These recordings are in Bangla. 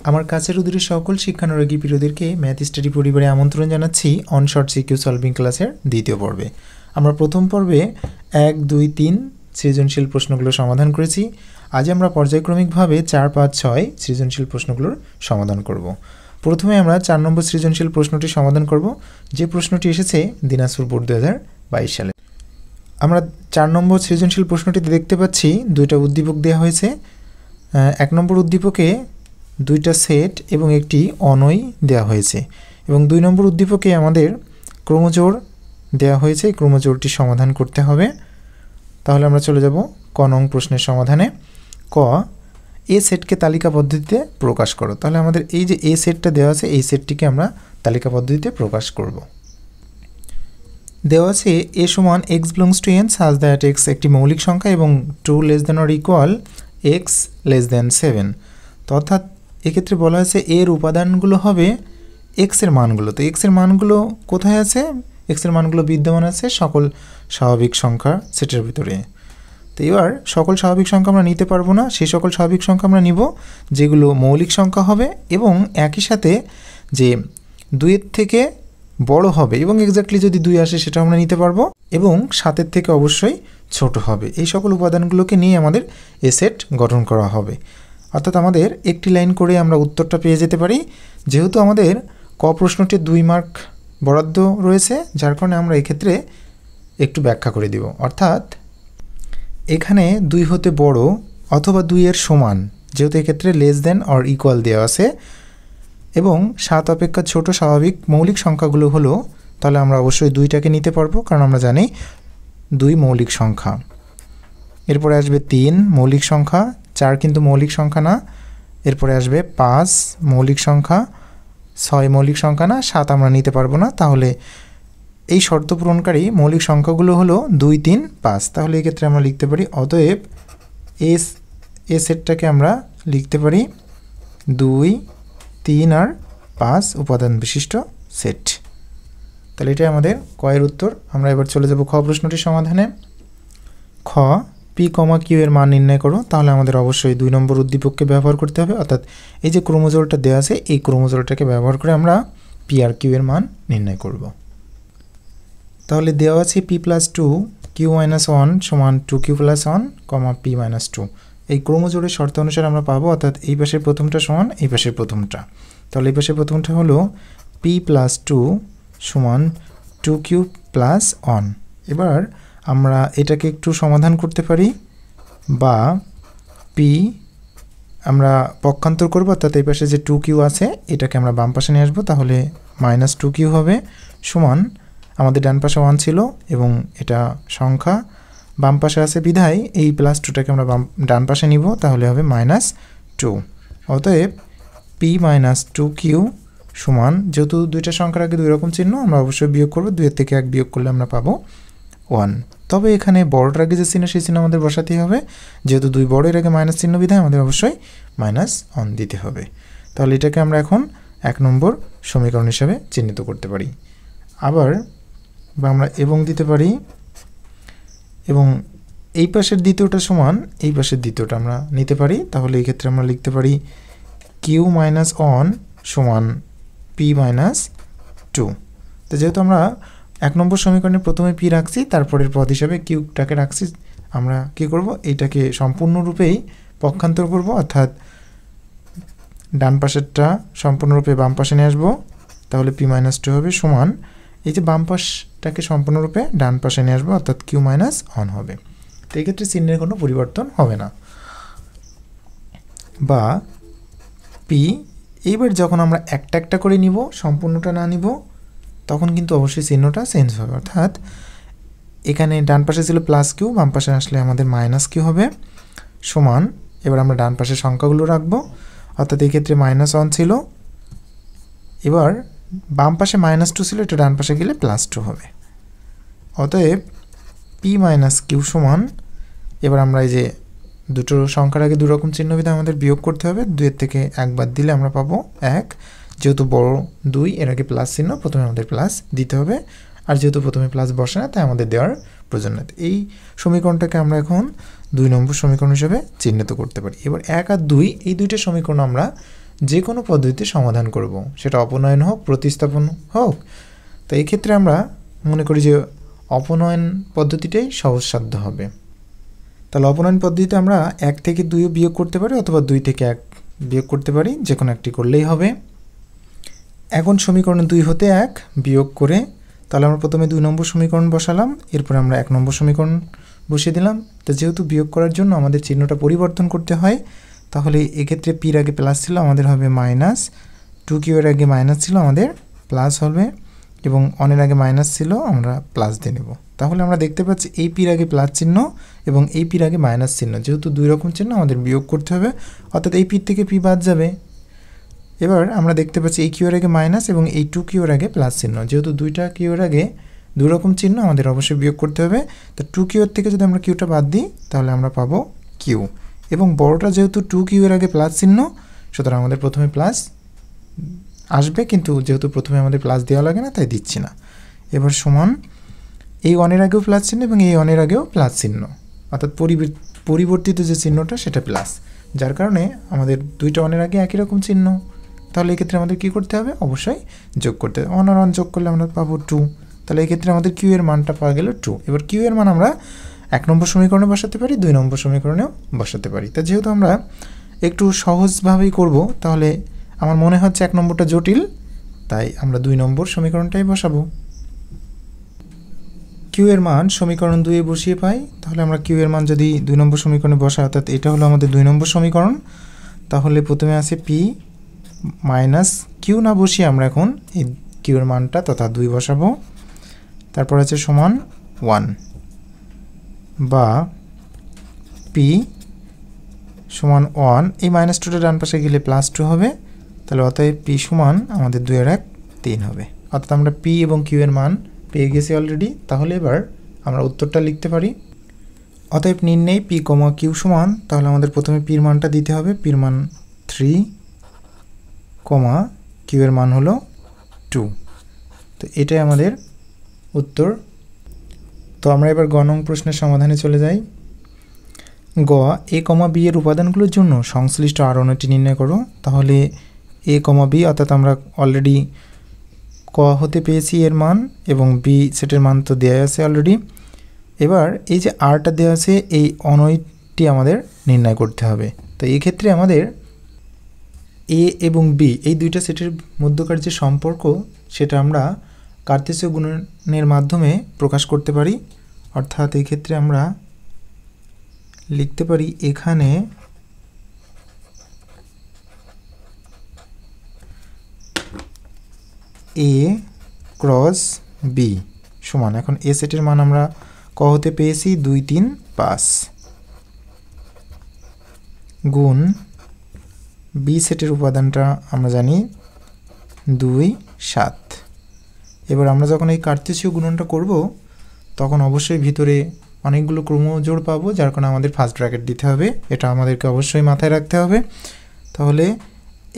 আমার কাছের অধীনের সকল শিক্ষানুরাগী প্রিয়দেরকে ম্যাথ স্টাডি পরিবারে আমন্ত্রণ জানাচ্ছি অন শর্ট সিকিউ সলভিং ক্লাসের দ্বিতীয় পর্বে। আমরা প্রথম পর্বে 1, 2, 3 সৃজনশীল প্রশ্নগুলো সমাধান করেছি। আজ আমরা পর্যায়ক্রমিকভাবে 4, 5, 6 সৃজনশীল প্রশ্নগুলোর সমাধান করব। প্রথমে আমরা 4 নম্বর সৃজনশীল প্রশ্নটি সমাধান করব, যে প্রশ্নটি এসেছে দিনাজপুর বোর্ড 2022 সালে। আমরা 4 নম্বর সৃজনশীল প্রশ্নটিতে দেখতে পাচ্ছি দুইটা উদ্দীপক দেওয়া হয়েছে। 1 নম্বর উদ্দীপকে দুইটা সেট এবং একটি অনয় দেওয়া হয়েছে এবং 2 নম্বর উদ্দীপকে আমাদের ক্রমজোড় দেওয়া হয়েছে। ক্রমজোড়টি সমাধান করতে হবে। তাহলে আমরা চলে যাব ক নং প্রশ্নের সমাধানে। ক, এ সেটকে তালিকা পদ্ধতিতে প্রকাশ করো। তাহলে আমাদের এই যে এ সেটটা দেওয়া আছে, এই সেটটিকে আমরা তালিকা পদ্ধতিতে প্রকাশ করব। দেওয়া আছে এ সমান x belongs to N such that x একটি মৌলিক সংখ্যা এবং 2 less than or equal x less than 7। তো অর্থাৎ এক্ষেত্রে বলা হয়েছে এর উপাদানগুলো হবে এক্সের মানগুলো। তো এক্সের মানগুলো কোথায় আছে? এক্সের মানগুলো বিদ্যমান আছে সকল স্বাভাবিক সংখ্যা সেটের ভিতরে। তো এবার সকল স্বাভাবিক সংখ্যা আমরা নিতে পারবো না, সেই সকল স্বাভাবিক সংখ্যা আমরা নিব যেগুলো মৌলিক সংখ্যা হবে এবং একই সাথে যে 2-এর থেকে বড় হবে এবং এক্স্যাক্টলি যদি 2 আসে সেটা আমরা নিতে পারবো এবং 7-এর থেকে অবশ্যই ছোট হবে। এই সকল উপাদানগুলোকে নিয়ে আমাদের এ সেট গঠন করা হবে। অর্থাৎ আমাদের একটি লাইন করে আমরা উত্তরটা পেয়ে যেতে পারি। যেহেতু আমাদের ক প্রশ্নটি 2 মার্ক বরাদ্দ রয়েছে, যার কারণে আমরা এক্ষেত্রে একটু ব্যাখ্যা করে দিব। অর্থাৎ এখানে 2 হতে বড় অথবা 2 এর সমান, যেহেতু এক্ষেত্রে লেস দেন অর ইকুয়াল দেওয়া আছে এবং 7 অপেক্ষা ছোট স্বাভাবিক মৌলিক সংখ্যাগুলো হলো, তাহলে আমরা অবশ্যই 2টাকে নিতে পারবো, কারণ আমরা জানি 2 মৌলিক সংখ্যা। এরপরে আসবে 3 মৌলিক সংখ্যা, 4 কিন্তু মৌলিক সংখ্যা না। এরপরে আসবে 5 মৌলিক সংখ্যা, 6 মৌলিক সংখ্যা না, 7 আমরা নিতে পারবো না। তাহলে এই শর্ত পূরণকারী মৌলিক সংখ্যাগুলো হলো 2, 3, 5। তাহলে এক্ষেত্রে আমরা লিখতে পারি অতএব এ সেটটাকে আমরা লিখতে পারি 2, 3 আর 5 উপাদান বিশিষ্ট সেট। তাহলে এটাই আমাদের কয়ের উত্তর। আমরা এবার চলে যাব খ প্রশ্নটির সমাধানে। খ, পি কমা কিউ এর মান নির্ণয় করো। তাহলে আমাদের অবশ্যই 2 নম্বর উদ্দীপককে ব্যবহার করতে হবে। অর্থাৎ এই যে ক্রোমোজোমটা দেওয়া আছে, এই ক্রোমোজোমটাকে ব্যবহার করে আমরা পি আর কিউ এর মান নির্ণয় করব। তাহলে দেওয়া আছে পি প্লাস 2 কিউ মাইনাস 1 সমান 2q প্লাস 1 কমা পি মাইনাস 2। এই ক্রোমোজোমের শর্ত অনুসারে আমরা পাবো, অর্থাৎ এই পাশের প্রথমটা সমান এই পাশের প্রথমটা। তাহলে এই পাশের প্রথমটা হলো পি প্লাস 2 সমান 2q প্লাস 1। এবার আমরা এটাকে একটু সমাধান করতে পারি বা পি আমরা পক্ষান্তর করব, অর্থাৎ এই পাশে যে 2q আছে এটাকে আমরা বাম পাশে নিয়ে আসবো। তাহলে মাইনাস 2q হবে সমান, আমাদের ডান পাশে 1 ছিল এবং এটা সংখ্যা বাম পাশে আছে বিধায় এই প্লাস 2টাকে আমরা ডান পাশে নিব। তাহলে হবে মাইনাস 2। অতএব পি মাইনাস 2q সমান, যেহেতু দুইটা সংখ্যার আগে 2 রকম চিহ্ন, আমরা অবশ্যই বিয়োগ করব। 2 এর থেকে 1 বিয়োগ করলে আমরা পাবো 1। তবে এখানে বড়টার আগে যে চিহ্ন সেই চিহ্ন আমাদের বসাতেই হবে, যেহেতু 2 বড়ের আগে মাইনাস চিহ্ন বিধায় আমাদের অবশ্যই মাইনাস 1 দিতে হবে। তাহলে এটাকে আমরা এখন 1 নম্বর সমীকরণ হিসাবে চিহ্নিত করতে পারি। আবার বা আমরা এবং দিতে পারি এবং এই পাশের দ্বিতীয়টা সমান এই পাশের দ্বিতীয়টা আমরা নিতে পারি। তাহলে এই ক্ষেত্রে আমরা লিখতে পারি কিউ মাইনাস 1 সমান পি মাইনাস 2। তো যেহেতু আমরা 1 নম্বর সমীকরণে প্রথমে পি রাখছি, তারপরের পদ হিসাবে কিউটাকে রাখছি, আমরা কি করব, এইটাকে সম্পূর্ণরূপেই পক্ষান্তর করব, অর্থাৎ ডান পাশেরটা সম্পূর্ণরূপে বাম পাশে নিয়ে আসবো। তাহলে পি মাইনাস 2 হবে সমান, এই যে বাম পাশটাকে সম্পূর্ণরূপে ডান পাশে নিয়ে আসবো, অর্থাৎ কিউ মাইনাস 1 হবে। তো এই ক্ষেত্রে চিহ্নের কোনো পরিবর্তন হবে না। বা পি, এইবার যখন আমরা একটা একটা করে নিব, সম্পূর্ণটা না নিব, তখন কিন্তু অবশ্যই চিহ্নটা চেঞ্জ হবে। অর্থাৎ এখানে ডান পাশে ছিল প্লাস কিউ, বাম পাশে আসলে আমাদের মাইনাস কিউ হবে সমান, এবার আমরা ডান পাশের সংখ্যাগুলো রাখবো। অর্থাৎ এই ক্ষেত্রে মাইনাস 1 ছিল, এবার বাম পাশে মাইনাস 2 ছিল, এটা ডান পাশে গেলে প্লাস 2 হবে। অতএব পি মাইনাস কিউ সমান, এবার আমরা এই যে দুটো সংখ্যার আগে 2 রকম চিহ্ন বিধায় আমাদের বিয়োগ করতে হবে। 2 এর থেকে 1 বাদ দিলে আমরা পাবো 1। যেহেতু বড় 2 এর আগে প্লাস চিহ্ন, প্রথমে আমাদের প্লাস দিতে হবে, আর যেহেতু প্রথমে প্লাস বসে না তাই আমাদের দেওয়ার প্রয়োজন নেই। এই সমীকরণটাকে আমরা এখন 2 নম্বর সমীকরণ হিসেবে চিহ্নিত করতে পারি। এবার 1 আর 2 এই দুইটা সমীকরণ আমরা যে কোনো পদ্ধতিতে সমাধান করব, সেটা অপনয়ন হোক প্রতিস্থাপন হোক। তো এই ক্ষেত্রে আমরা মনে করি যে অপনয়ন পদ্ধতিটাই সহজসাধ্য হবে। তাহলে অপনয়ন পদ্ধতিতে আমরা 1 থেকে 2 বিয়োগ করতে পারি অথবা 2 থেকে 1 বিয়োগ করতে পারি, যে কোনো একটি করলেই হবে। এখন সমীকরণ 2 হতে 1 বিয়োগ করে তাহলে আমরা প্রথমে 2 নম্বর সমীকরণ বসালাম, এরপরে আমরা 1 নম্বর সমীকরণ বসিয়ে দিলাম। তো যেহেতু বিয়োগ করার জন্য আমাদের চিহ্নটা পরিবর্তন করতে হয়, তাহলে এক্ষেত্রে পির আগে প্লাস ছিল আমাদের হবে মাইনাস, 2q এর আগে মাইনাস ছিল আমাদের প্লাস হবে, এবং অনের আগে মাইনাস ছিল আমরা প্লাস দিয়ে নেব। তাহলে আমরা দেখতে পাচ্ছি এই পির আগে প্লাস চিহ্ন এবং এই পির আগে মাইনাস চিহ্ন, যেহেতু 2 রকম চিহ্ন আমাদের বিয়োগ করতে হবে, অর্থাৎ এই পির থেকে পি বাদ যাবে। এবার আমরা দেখতে পাচ্ছি এই কিউ এর আগে মাইনাস এবং এই 2q এর আগে প্লাস চিহ্ন, যেহেতু দুইটা কিউ এর আগে 2 রকম চিহ্ন আমাদের অবশ্যই বিয়োগ করতে হবে। তো 2q এর থেকে যদি আমরা কিউটা বাদ দিই তাহলে আমরা পাবো কিউ, এবং বড়টা যেহেতু 2q এর আগে প্লাস চিহ্ন, সুতরাং আমাদের প্রথমে প্লাস আসবে, কিন্তু যেহেতু প্রথমে আমাদের প্লাস দেওয়া লাগে না তাই দিচ্ছি না। এবার সমান এই অনের আগেও প্লাস চিহ্ন এবং এই অনের আগেও প্লাস চিহ্ন, অর্থাৎ পরিবর্তিত যে চিহ্নটা সেটা প্লাস, যার কারণে আমাদের দুইটা অনের আগে একই রকম চিহ্ন। তাহলে এক্ষেত্রে আমাদের কী করতে হবে, অবশ্যই যোগ করতে হবে। অন আর অন যোগ করলে আমরা পাবো 2, তাহলে এক্ষেত্রে আমাদের কিউ এর মানটা পাওয়া গেল 2। এবার কিউ এর মান আমরা 1 নম্বর সমীকরণে বসাতে পারি, 2 নম্বর সমীকরণেও বসাতে পারি। তা যেহেতু আমরা একটু সহজভাবেই করব, তাহলে আমার মনে হচ্ছে 1 নম্বরটা জটিল, তাই আমরা 2 নম্বর সমীকরণটাই বসাবো। কিউ এর মান সমীকরণ 2 এ বসিয়ে পাই, তাহলে আমরা কিউ এর মান যদি 2 নম্বর সমীকরণে বসাই, অর্থাৎ এটা হলো আমাদের 2 নম্বর সমীকরণ, তাহলে প্রথমে আছে পি মাইনাস কিউ না বসিয়ে আমরা এখন এই কিউ এর মানটা তথা 2 বসাবো, তারপর আছে সমান 1, বা পি সমান 1, এই মাইনাস 2টা ডান পাশে গেলে প্লাস 2 হবে, তাহলে অতএব পি সমান আমাদের 2 এর 1 3 হবে। অর্থাৎ আমরা পি এবং কিউ এর মান পেয়ে গেছি অলরেডি। তাহলে এবার আমরা উত্তরটা লিখতে পারি। অতএব নির্ণয় পি কমা কিউ সমান, তাহলে আমাদের প্রথমে পির মানটা দিতে হবে, পির মান 3 কমা কিউ এর মান হলো 2। তো এটাই আমাদের উত্তর। তো আমরা এবার গ নং প্রশ্নের সমাধানে চলে যাই। গ এ কমা বি এর উপাদানগুলোর জন্য সংশ্লিষ্ট আরোহণটি নির্ণয় করো। তাহলে এ কমা বি, অর্থাৎ আমরা অলরেডি ক হতে পেয়েছি এর মান, এবং বি সেটের মান তো দেওয়া আছে অলরেডি। এবার এই যে আরটা দেওয়া আছে, এই অনয়টি আমাদের নির্ণয় করতে হবে। তো এই ক্ষেত্রে আমাদের এ এবং বি এই দুইটা সেটের মধ্যকার যে সম্পর্ক, সেটা আমরা কার্তেশীয় গুণনের মাধ্যমে প্রকাশ করতে পারি। অর্থাৎ এই ক্ষেত্রে আমরা লিখতে পারি এখানে এ ক্রস বি সমান, এখন এ সেটের মান আমরা ক হতে পেয়েছি 2 3 5 গুণ বি সেটের উপাদানটা আমরা জানি 2 7। এবার আমরা যখন এই কার্তেশীয় গুণনটা করব, তখন অবশ্যই ভিতরে অনেকগুলো ক্রমজোড় পাবো, যার কারণে আমাদের ফার্স্ট ব্র্যাকেট দিতে হবে, এটা আমাদেরকে অবশ্যই মাথায় রাখতে হবে। তাহলে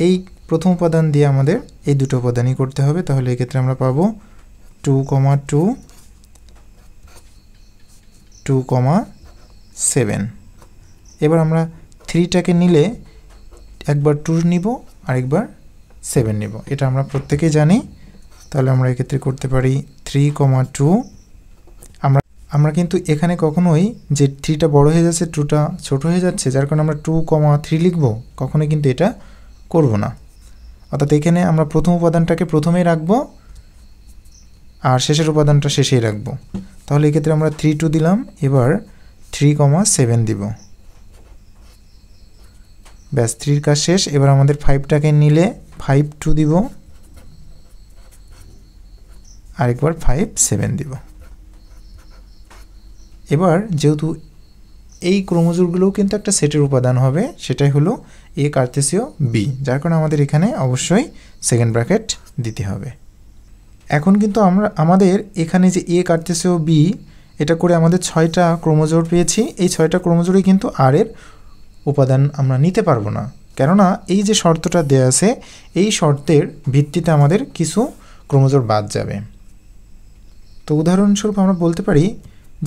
এই প্রথম উপাদান দিয়ে আমাদের এই দুটো উপাদানই করতে হবে। তাহলে এক্ষেত্রে আমরা পাবো 2, 2, 2, 7। এবার আমরা 3টাকে নিলে একবার 2 নিব আর একবার 7 নিব, এটা আমরা প্রত্যেকেই জানি। তাহলে আমরা এক্ষেত্রে করতে পারি 3, 2। আমরা কিন্তু এখানে কখনোই যে 3টা বড় হয়ে যাচ্ছে 2টা ছোট হয়ে যাচ্ছে, যার কারণে আমরা 2, 3 লিখব, কখনোই কিন্তু এটা করব না। অর্থাৎ এখানে আমরা প্রথম উপাদানটাকে প্রথমেই রাখব আর শেষের উপাদানটা শেষেই রাখব। তাহলে এক্ষেত্রে আমরা 3, 2 দিলাম, এবার 3, 7 দিব, ব্যাস 3 কাজ শেষ। এবার আমাদের 5টাকে নিলে 5, 2 দিব, আরেকবার 5, 7 দিব। এবার যেহেতু এই ক্রোমোজোমগুলোও কিন্তু একটা সেটের উপাদান হবে, সেটাই হলো এ কার্তেশীয় বি, যার কারণে আমাদের এখানে অবশ্যই সেকেন্ড ব্র্যাকেট দিতে হবে। এখন কিন্তু আমাদের এখানে যে এ কার্তেশীয় বি, এটা করে আমাদের 6টা ক্রোমোজোম পেয়েছি। এই 6টা ক্রোমোজোমে কিন্তু আর এর উপাদান আমরা নিতে পারবো না, কেননা এই যে শর্তটা দেওয়া আছে, এই শর্তের ভিত্তিতে আমাদের কিছু ক্রোমোজোম বাদ যাবে। তো উদাহরণস্বরূপ আমরা বলতে পারি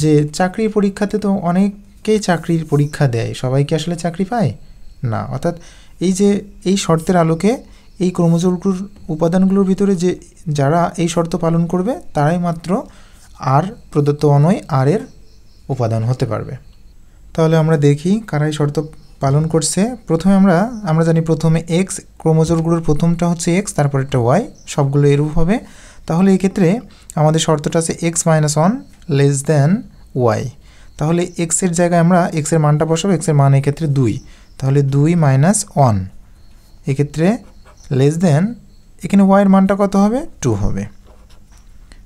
যে চাকরির পরীক্ষাতে তো অনেকেই চাকরির পরীক্ষা দেয়, সবাই কি আসলে চাকরি পায় না। অর্থাৎ এই শর্তের আলোকে এই ক্রোমোজোমগুলোর উপাদানগুলোর ভিতরে যারা এই শর্ত পালন করবে তারাই মাত্র আর প্রদত্ত অণুই আর এর উপাদান হতে পারবে। তাহলে আমরা দেখি কারা এই শর্ত পালন করছে। প্রথমে আমরা জানি প্রথমে এক্স, ক্রোমোজোমগুলোর প্রথমটা হচ্ছে এক্স, তারপর একটা ওয়াই, সবগুলো এরূপ হবে। তাহলে এই ক্ষেত্রে আমাদের শর্তটা আছে x - 1 লেস দেন ওয়াই। তাহলে এক্সের জায়গায় আমরা এক্সের মানটা বসাবো, এক্সের মান এক্ষেত্রে 2, তাহলে 2 - 1 এক্ষেত্রে লেস দেন, এখানে ওয়াইয়ের মানটা কত হবে? 2 হবে।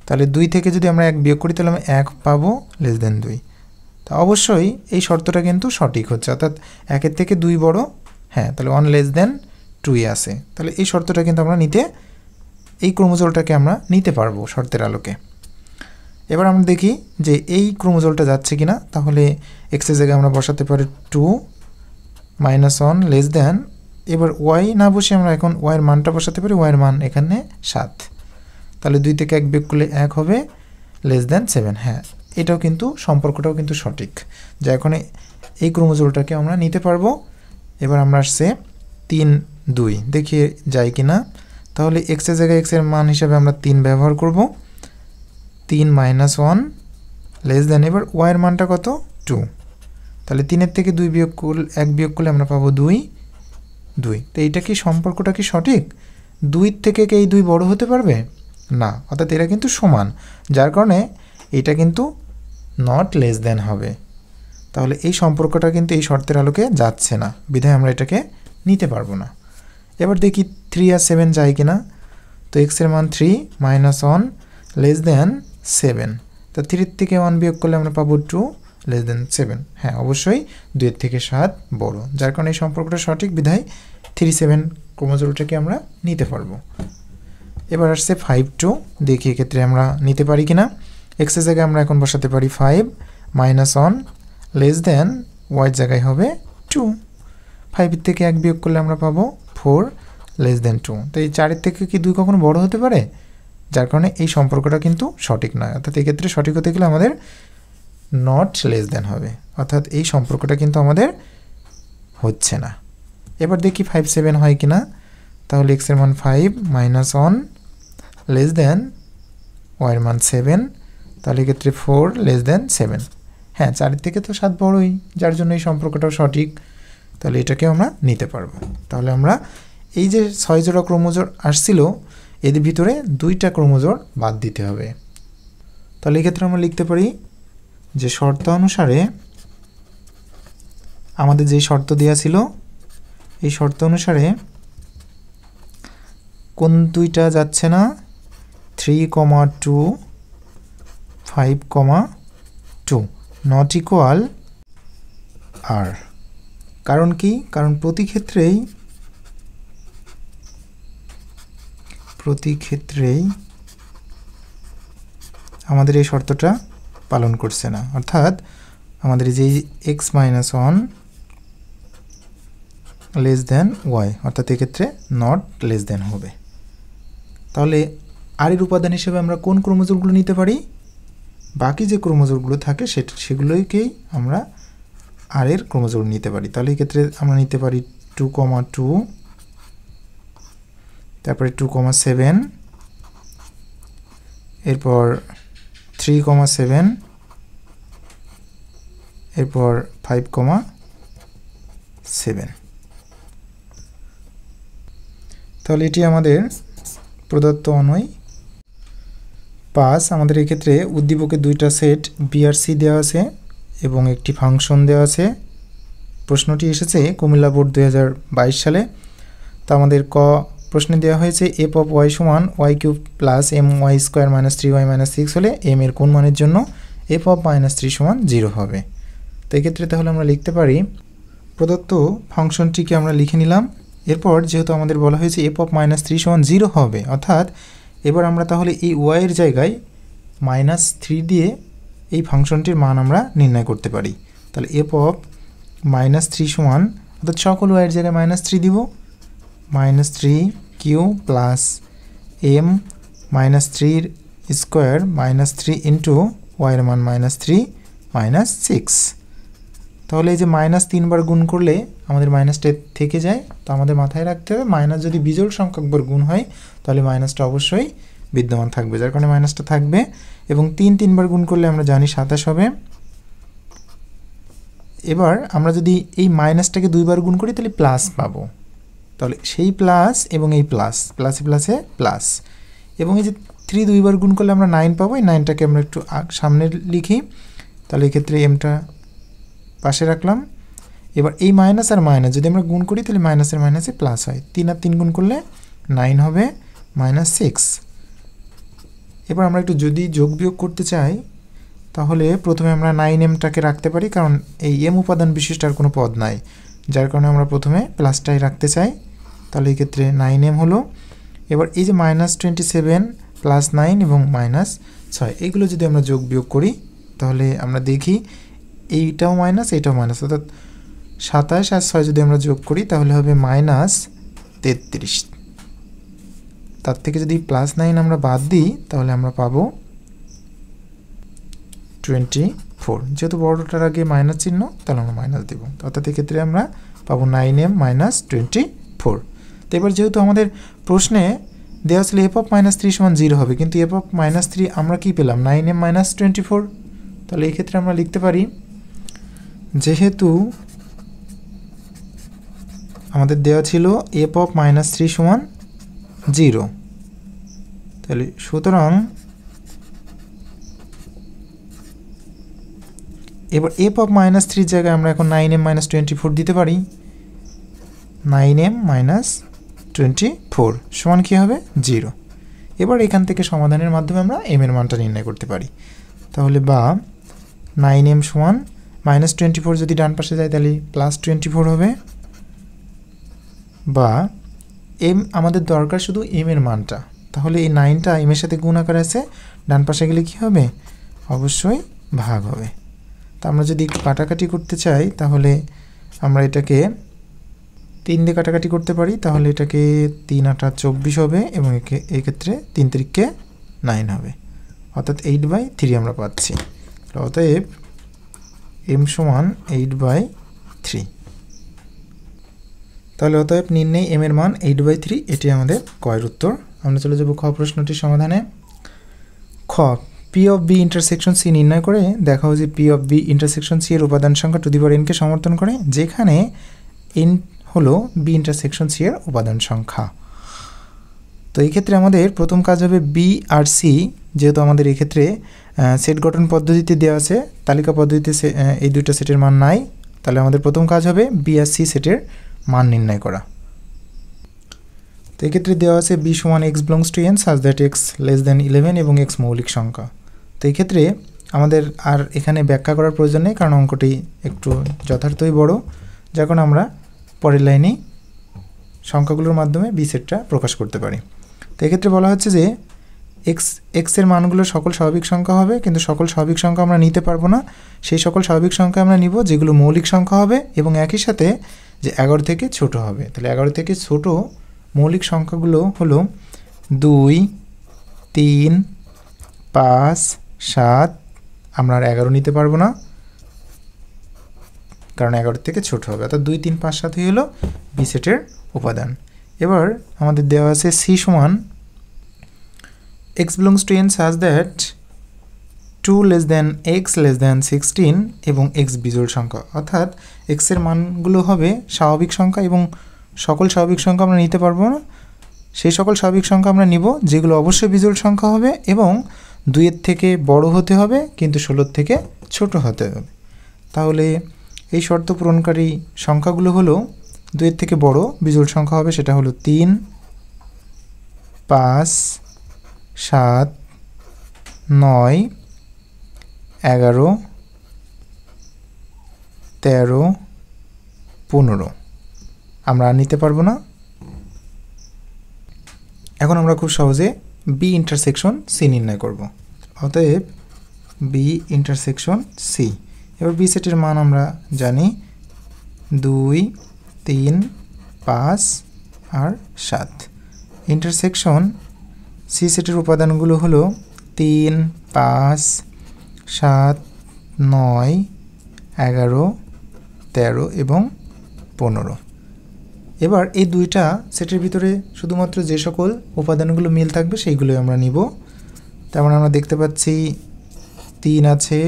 তাহলে 2 থেকে যদি আমরা 1 বিয়োগ করি তাহলে আমরা 1 পাবো লেস দেন 2। তা অবশ্যই এই শর্তটা কিন্তু সঠিক হচ্ছে, অর্থাৎ 1-এর থেকে 2 বড়। হ্যাঁ, তাহলে 1 লেস দেন 2ই আছে। তাহলে এই শর্তটা কিন্তু আমরা এই ক্রোমোজোমটাকে আমরা নিতে পারবো শর্তের আলোকে। এবার আমরা দেখি যে এই ক্রোমোজোমটা যাচ্ছে কিনা। তাহলে এক্সের জায়গায় আমরা বসাতে পারি 2 - 1 লেস দেন, এবার ওয়াই না বসে আমরা এখন ওয়াইয়ের মানটা বসাতে পারি, ওয়াইয়ের মান এখানে 7। তাহলে 2 থেকে 1 বিয়োগ করলে 1 হবে লেস দেন 7। হ্যাঁ, এটাও কিন্তু সম্পর্কটাও কিন্তু সঠিক, যা এখন এই ক্রোমোজোমটাকে আমরা নিতে পারবো। এবার আমরা আসছে 3, 2 দেখি যায় কিনা। তাহলে এক্সের জায়গায় এক্সের মান হিসাবে আমরা 3 ব্যবহার করব, 3 - 1 লেস দেন, এবার ওয়াইয়ের মানটা কত? 2। তাহলে 3-এর থেকে 1 বিয়োগ করলে আমরা পাবো 2। তো এইটা কি সম্পর্কটা কি সঠিক? 2 থেকে কি এই 2 বড় হতে পারবে না, অর্থাৎ এরা কিন্তু সমান, যার কারণে এটা কিন্তু নট লেস দেন হবে। তাহলে এই সম্পর্কটা কিন্তু এই শর্তের আলোকে যাচ্ছে না, বিধায় আমরা এটাকে নিতে পারবো না। এবার দেখি 3 আর 7 যায় কিনা। তো এক্সের মান 3 - 1 লেস দেন 7। তো 3 থেকে 1 বিয়োগ করলে আমরা পাবো 2 লেস দেন 7। হ্যাঁ, অবশ্যই 2-এর থেকে 7 বড়, যার কারণে এই সম্পর্কটা সঠিক, বিধায় 3, 7 ক্রোমোজোমটাকে আমরা নিতে পারবো। এবার আসছে 5, 2 দেখি এক্ষেত্রে আমরা নিতে পারি কিনা। এক্সের জায়গায় আমরা এখন বসাতে পারি 5 - 1 লেস দেন ওয়াইয়ের জায়গায় হবে 2। 5-এর থেকে 1 বিয়োগ করলে আমরা পাবো 4 লেস দেন 2। তো এই 4-এর থেকে কি 2 কখনো বড় হতে পারে? যার কারণে এই সম্পর্কটা কিন্তু সঠিক নয়, অর্থাৎ এক্ষেত্রে সঠিক হতে গেলে আমাদের নট লেস দেন হবে, অর্থাৎ এই সম্পর্কটা কিন্তু আমাদের হচ্ছে না। এবার দেখি 5, 7 হয় কিনা। তাহলে এক্সের মান 5 - 1 লেস দেন ওয়াইয়ের মান 7, তাহলে এক্ষেত্রে 4 লেস দেন 7। হ্যাঁ, 4-এর থেকে তো 7 বড়ই, যার জন্য এই সম্পর্কটাও সঠিক। তাহলে এটাকে আমরা নিতে পারবো। তাহলে আমরা এই যে 6 জোড়া ক্রোমোজোম আসছিল, এদের ভিতরে 2টা ক্রোমোজোম বাদ দিতে হবে। তাহলে এক্ষেত্রে আমরা লিখতে পারি যে শর্ত অনুসারে আমাদের যে শর্ত দেওয়া ছিল, এই শর্ত অনুসারে কোন 2টা যাচ্ছে না? 3, 2, 5, 2 নট ইকুয়াল আর। কারণ কি? কারণ প্রতি ক্ষেত্রেই আমাদের এই শর্তটা পালন করছে না, অর্থাৎ আমাদের যে x - 1 লেস দেন ওয়াই, অর্থাৎ এক্ষেত্রে নট লেস দেন হবে। তাহলে আর এর উপাদান হিসেবে আমরা কোন ক্রোমোজোমগুলো নিতে পারি? বাকি যে ক্রোমোজোমগুলো থাকে সেগুলোকেই আমরা আর এর ক্রোমোজোম নিতে পারি। তাহলে এই ক্ষেত্রে আমরা নিতে পারি 2, 2, তারপরে 2, 7, এরপর 3, 7, এরপর 5, 7। তাহলে এটি আমাদের প্রদত্ত অণুই 5। আমাদের এক্ষেত্রে উদ্দীপকের 2টা সেট বি আর সি দেওয়া আছে এবং একটি ফাংশন দেওয়া আছে। প্রশ্নটি এসেছে কুমিল্লা বোর্ড 2022 সালে। তো আমাদের প্রশ্নে দেওয়া হয়েছে f অফ y সমান y³ প্লাস my² - 3y - 6 হলে m এর কোন মানের জন্য f অফ -3 সমান 0 হবে। তো এক্ষেত্রে তাহলে আমরা লিখতে পারি, প্রদত্ত ফাংশনটিকে আমরা লিখে নিলাম। এরপর যেহেতু আমাদের বলা হয়েছে f অফ -3 সমান 0 হবে, অর্থাৎ এবার আমরা তাহলে এই y এর জায়গায় -3 দিয়ে এই ফাংশনটির মান আমরা নির্ণয় করতে পারি। তাহলে f অফ -3 সমান, অর্থাৎ সকল y এর জায়গায় -3 দিব, -3q plus m -3 square -3 into y এর মান -3 - 6। তাহলে এই যে -3 বার গুণ করলে আমাদের মাইনাসটা থেকে যায়, তো আমাদের মাথায় রাখতে হবে মাইনাস যদি বিজোড় সংখ্যক বার গুণ হয় তাহলে মাইনাসটা অবশ্যই বিদ্যমান থাকবে, যার কারণে মাইনাসটা থাকবে। এবং 3 বার গুণ করলে আমরা জানি 27 হবে। এবার আমরা যদি এই মাইনাসটাকে 2 বার গুণ করি তাহলে প্লাস পাবো, তাহলে সেই প্লাস এবং এই প্লাস, প্লাসে প্লাসে প্লাস। এবং এই যে 3 2 বার গুণ করলে আমরা 9 পাবো, এই 9টাকে আমরা একটু সামনে লিখি, তাহলে এক্ষেত্রে এমটা পাশে রাখলাম। এবার এই মাইনাস আর মাইনাস যদি আমরা গুণ করি তাহলে মাইনাসের মাইনাসে প্লাস হয়, 3 আর 3 গুণ করলে 9 হবে -6। এবার আমরা একটু যদি যোগ বিয়োগ করতে চাই তাহলে প্রথমে আমরা 9mটাকে রাখতে পারি, কারণ এই m উপাদান বিশিষ্ট আর কোনো পদ নাই, যার কারণে আমরা প্রথমে প্লাসটাই রাখতে চাই, তাহলে এই ক্ষেত্রে 9m হলো। এবার এই যে -27 + 9 এবং -6 এইগুলো যদি আমরা যোগ বিয়োগ করি তাহলে আমরা দেখি এইটাও মাইনাস এইটাও মাইনাস, অর্থাৎ 27 আর 6 যদি আমরা যোগ করি তাহলে হবে -33। তার থেকে যদি +9 আমরা বাদ দিই তাহলে আমরা পাবো 24। যেহেতু বড়টার আগে মাইনাস চিহ্ন তাহলে আমরা মাইনাস দেব, অর্থাৎ এক্ষেত্রে আমরা পাবো 9m - 24। তো এবার যেহেতু আমাদের প্রশ্নে দেওয়া ছিল f(-3) = 0 হবে, কিন্তু f(-3) আমরা কি পেলাম 9m - 24, তাহলে এই ক্ষেত্রে আমরা লিখতে পারি যেহেতু আমাদের দেওয়া ছিল f(-3) = 0, তাহলে সুতরাং এবার f(-3) জায়গায় আমরা এখন 9m - 24 দিতে পারি। 9m - 24 সমান কী হবে 0। এবার এখান থেকে সমাধানের মাধ্যমে আমরা m এর মানটা নির্ণয় করতে পারি, তাহলে বা 9m - 24 যদি ডান পাশে যায় তাহলে +24 হবে, বা m আমাদের দরকার শুধু m এর মানটা, তাহলে এই 9টা m এর সাথে গুণ আকারে আছে, ডান পাশে গেলে কি হবে অবশ্যই ভাগ হবে। তো আমরা যদি একটু কাটাকাটি করতে চাই তাহলে আমরা এটাকে 3 দিয়ে কাটাকাটি করতে পারি, তাহলে এটাকে 3 8 24 হবে এবং এই ক্ষেত্রে 3 3 9 হবে, অর্থাৎ 8/3 আমরা পাচ্ছি। অতএব m = 8/3। তাহলে অতএব নির্ণয় m এর মান 8/3, এটি আমাদের কয়ের উত্তর। আমরা চলে যাব খ প্রশ্নটির সমাধানে। খ P of B intersection C নির্ণয় করে দেখাও যে P of B intersection C এর উপাদান সংখ্যা 2n কে সমর্থন করে, যেখানে n হলো B ইন্টারসেকশন C এর উপাদান সংখ্যা। তো এই ক্ষেত্রে আমাদের প্রথম কাজ হবে B আর C, যেহেতু আমাদের এই ক্ষেত্রে সেট গঠন পদ্ধতিতে দেওয়া আছে, তালিকা পদ্ধতিতে এই দুইটা সেটের মান নাই, তাহলে আমাদের প্রথম কাজ হবে B আর C সেটের মান নির্ণয় করা। তো এই ক্ষেত্রে দেওয়া আছে B = x belongs to n such that x < 11 এবং x মৌলিক সংখ্যা। তো এই ক্ষেত্রে আমাদের আর এখানে ব্যাখ্যা করার প্রয়োজন নেই, কারণ অঙ্কটি একটু যথার্থই বড়, যার কারণে আমরা পরের লাইনে সংখ্যাগুলোর মাধ্যমে বি সেটটা প্রকাশ করতে পারি। তো এক্ষেত্রে বলা হচ্ছে যে x এর মানগুলো সকল স্বাভাবিক সংখ্যা হবে, কিন্তু সকল স্বাভাবিক সংখ্যা আমরা নিতে পারবো না, সেই সকল স্বাভাবিক সংখ্যা আমরা নিব যেগুলো মৌলিক সংখ্যা হবে এবং একই সাথে যে 11 থেকে ছোট হবে। তাহলে 11 থেকে ছোট মৌলিক সংখ্যাগুলো হলো 2 3 5 7, আমরা আর 11 নিতে পারবো না, কারণ 11 থেকে ছোট হবে, অর্থাৎ 2 3 5 7 হলো বি সেটের উপাদান। এবার আমাদের দেওয়া আছে C = x belongs to n such that 2 < x < 16 এবং x বিজোড় সংখ্যা, অর্থাৎ x এর মানগুলো হবে স্বাভাবিক সংখ্যা এবং সকল স্বাভাবিক সংখ্যা আমরা নিতে পারবো না, সেই সকল স্বাভাবিক সংখ্যা আমরা নিব যেগুলো অবশ্যই বিজোড় সংখ্যা হবে এবং 2 এর থেকে বড় হতে হবে কিন্তু 16 থেকে ছোট হতে হবে। তাহলে এই শর্ত পূরণকারী সংখ্যাগুলো হলো 2 এর থেকে বড় বিজোড় সংখ্যা হবে, সেটা হলো 3 5 7 9 11 13 15, আমরা আর নিতে পারবো না। এখন আমরা খুব সহজে বি ইন্টারসেকশন সি নির্ণয় করব, অতএব বি ইন্টারসেকশন সি। এবার বি সেটের মান আমরা জানি 2 3 5 আর 7। ইন্টারসেকশন সি সেটের উপাদানগুলো হলো 3 5 7 9 11 13 এবং 15। এবার এই দুইটা সেটের ভিতরে শুধুমাত্র যে সকল উপাদানগুলো মিল থাকবে সেইগুলোই আমরা নিব। তেমন আমরা দেখতে পাচ্ছি 3 আছে,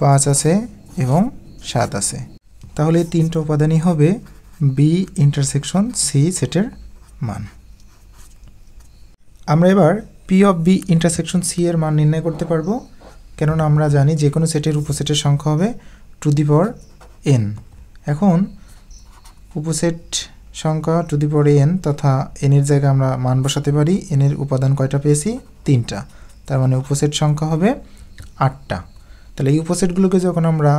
5 আছে এবং 7 আছে। তাহলে এই তিনটা উপাদানই হবে বি ইন্টারসেকশন সি সেটের মান। আমরা এবার P of B intersection C এর মান নির্ণয় করতে পারবো, কেননা আমরা জানি যে কোনো সেটের উপসেটের সংখ্যা হবে টু দি পাওয়ার এন। এখন উপসেট সংখ্যা টু দি পাওয়ার এন তথা এনের জায়গায় আমরা মান বসাতে পারি। এনের উপাদান কয়টা পেয়েছি? 3টা। তার মানে উপসেট সংখ্যা হবে 8টা। তাহলে এই উপসেটগুলোকে যখন আমরা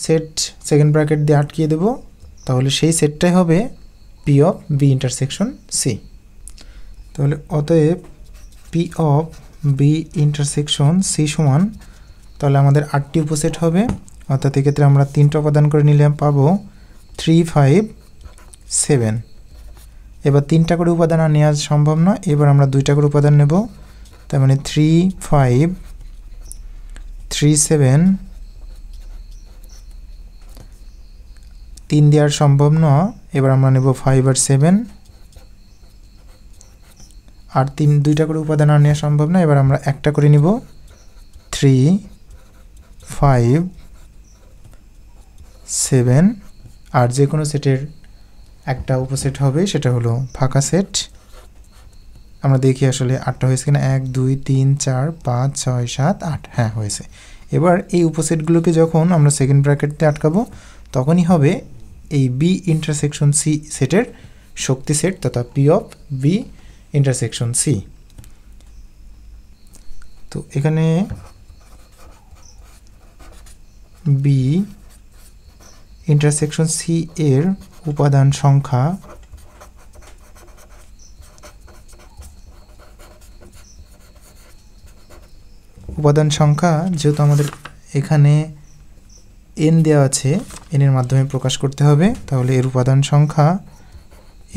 সেট সেকেন্ড ব্র্যাকেট দিয়ে আটকিয়ে দেব, তাহলে সেই সেটটাই হবে P of B intersection C. তাহলে অতএব P of B intersection C সমান, তাহলে আমাদের 8টি উপসেট হবে, অর্থাৎ এক্ষেত্রে আমরা 3টা উপাদান করে নিলে পাবো 3, 5, 7। এবার 3টা করে উপাদান আর নেওয়া সম্ভব না, এবার আমরা 2টা করে উপাদান নেব। তার মানে 3, 5, 3, 7। 3 দেওয়ার সম্ভব নয়, এবার আমরা নেব 5 আর 7। আর 2টা করে উপাদান আর নেওয়া সম্ভব না, এবার আমরা একটা করে নিব 3, 5, 7। আর যে কোনো সেটের একটা উপসেট হবে, সেটা হলো ফাঁকা সেট। আমরা দেখি আসলে 8টা হয়েছে কিনা। 1, 2, 3, 4, 5, 6, 7, 8। হ্যাঁ, হয়েছে। এবার এই উপসেটগুলোকে যখন আমরা সেকেন্ড ব্র্যাকেটে আটকাবো, তখনই হবে এই বি ইন্টারসেকশন সি সেটের শক্তি সেট তথা P of B intersection C. তো এখানে বি ইন্টারসেকশন সি এর উপাদান সংখ্যা যেহেতু আমাদের এখানে এন দেওয়া আছে, এনের মাধ্যমে প্রকাশ করতে হবে, তাহলে এর উপাদান সংখ্যা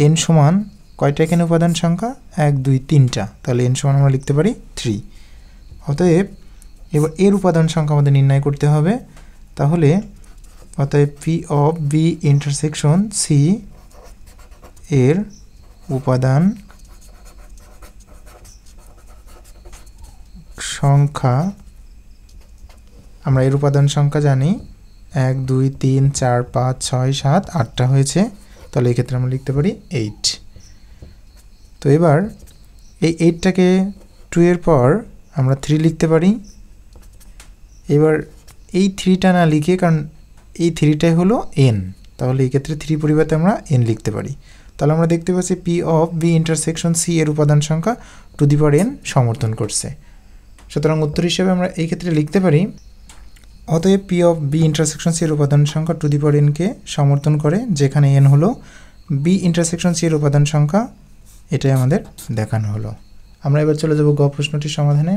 এন সমান কয়টা? এখানে উপাদান সংখ্যা 1, 2, 3টা, তাহলে এন সমান আমরা লিখতে পারি 3। অতএব এবার এর উপাদান সংখ্যা আমাদের নির্ণয় করতে হবে। তাহলে অতএব P of B intersection C এর উপাদান সংখ্যা, আমরা এর উপাদান সংখ্যা জানি 1, 2, 3, 4, 5, 6, 7, 8টা হয়েছে, তাহলে এক্ষেত্রে আমরা লিখতে পারি 8। তো এবার এই 8টাকে 2 এর পর আমরা 3 লিখতে পারি। এবার এই 3টা না লিখে, কারণ এই 3টাই হলো এন, তাহলে এই ক্ষেত্রে 3 পরিবর্তে আমরা এন লিখতে পারি। তাহলে আমরা দেখতে পাচ্ছি P of B intersection C এর উপাদান সংখ্যা টু দি পাওয়ার এন সমর্থন করছে। সুতরাং উত্তর হিসেবে আমরা এই ক্ষেত্রে লিখতে পারি, অতএব P of B intersection C এর উপাদান সংখ্যা টু দি পাওয়ার এনকে সমর্থন করে, যেখানে এন হলো বি ইন্টারসেকশন সি এর উপাদান সংখ্যা। এটাই আমাদের দেখানো হলো। আমরা এবার চলে যাব গ প্রশ্নটির সমাধানে।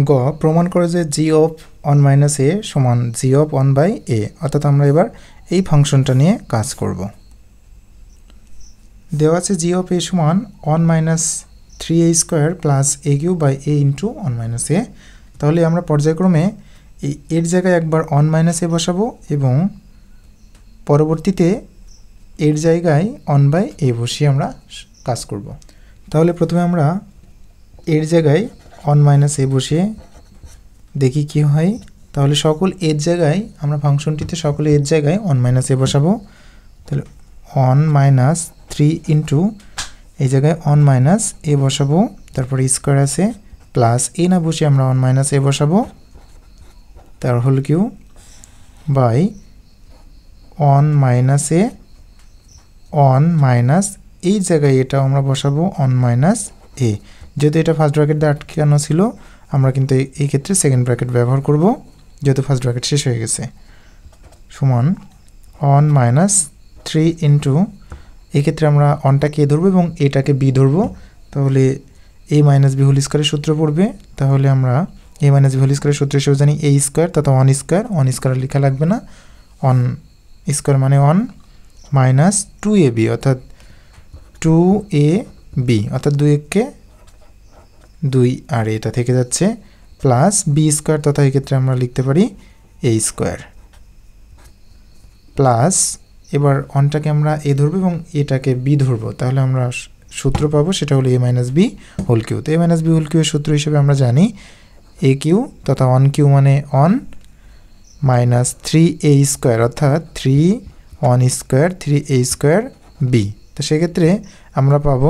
গ, প্রমাণ করে যে জি অফ 1 মাইনাস এ সমান জি অফ 1 বাই এ। অর্থাৎ আমরা এবার এই ফাংশনটা নিয়ে কাজ করব। দেওয়া আছে জি অফ এ সমান 1 minus 3a square plus A Q by A into 1 minus A. তাহলে আমরা পর্যায়ক্রমে এর জায়গায় একবার 1 মাইনাস এ বসাবো এবং পরবর্তীতে এর জায়গায় 1 বাই এ বসিয়ে আমরা কাজ করব। তাহলে প্রথমে আমরা এর জায়গায় 1 মাইনাস এ বসিয়ে দেখি কি হয়। তাহলে সকল এর জায়গায় আমরা ফাংশনটিতে সকলে এর জায়গায় 1 মাইনাস এ বসাবো। তাহলে 1 মাইনাস 3 ইন্টু এই জায়গায় 1 মাইনাস এ বসাবো, তারপরে স্কোয়ার আছে প্লাস এ না বসিয়ে আমরা 1 মাইনাস এ বসাবো, তার whole cube by 1 minus a 1 minus এই জায়গায় এটা আমরা বসাবো 1 মাইনাস এ। যেহেতু এটা ফার্স্ট ব্র্যাকেট দিয়ে আটকানো ছিল, আমরা কিন্তু এই ক্ষেত্রে সেকেন্ড ব্র্যাকেট ব্যবহার করব, যেহেতু ফার্স্ট ব্র্যাকেট শেষ হয়ে গেছে। সমান 1 মাইনাস 3 ইন্টু, এক্ষেত্রে আমরা 1টাকে এ ধরবো এবং এটাকে বি ধরবো। তাহলে এ মাইনাস বি হোল স্কোয়ারের সূত্র পড়বে। তাহলে আমরা এ মাইনাস বি হোল স্কোয়ারের সূত্র হিসেবে জানি এ স্কোয়ার তথা 1 স্কোয়ার। 1 স্কোয়ার লেখা লাগবে না, 1 স্কোয়ার মানে 1 মাইনাস 2ab অর্থাৎ 2ab অর্থাৎ 2কে 2 আর এটা থেকে যাচ্ছে প্লাস বি স্কোয়ার তথা এক্ষেত্রে আমরা লিখতে পারি এ স্কোয়ার। প্লাস এবার অনটাকে আমরা এ ধরবো এবং এটাকে বি ধরবো, তাহলে আমরা সূত্র পাবো, সেটা হলো এ মাইনাস বি হোল কিউ। তো এ মাইনাস বি হোল কিউ এর সূত্র হিসেবে আমরা জানি এ কিউ তথা অন কিউ মানে অন মাইনাস 3a স্কোয়ার, অর্থাৎ 3 স্কোয়ার 3a স্কোয়ার বি। তো সেক্ষেত্রে আমরা পাবো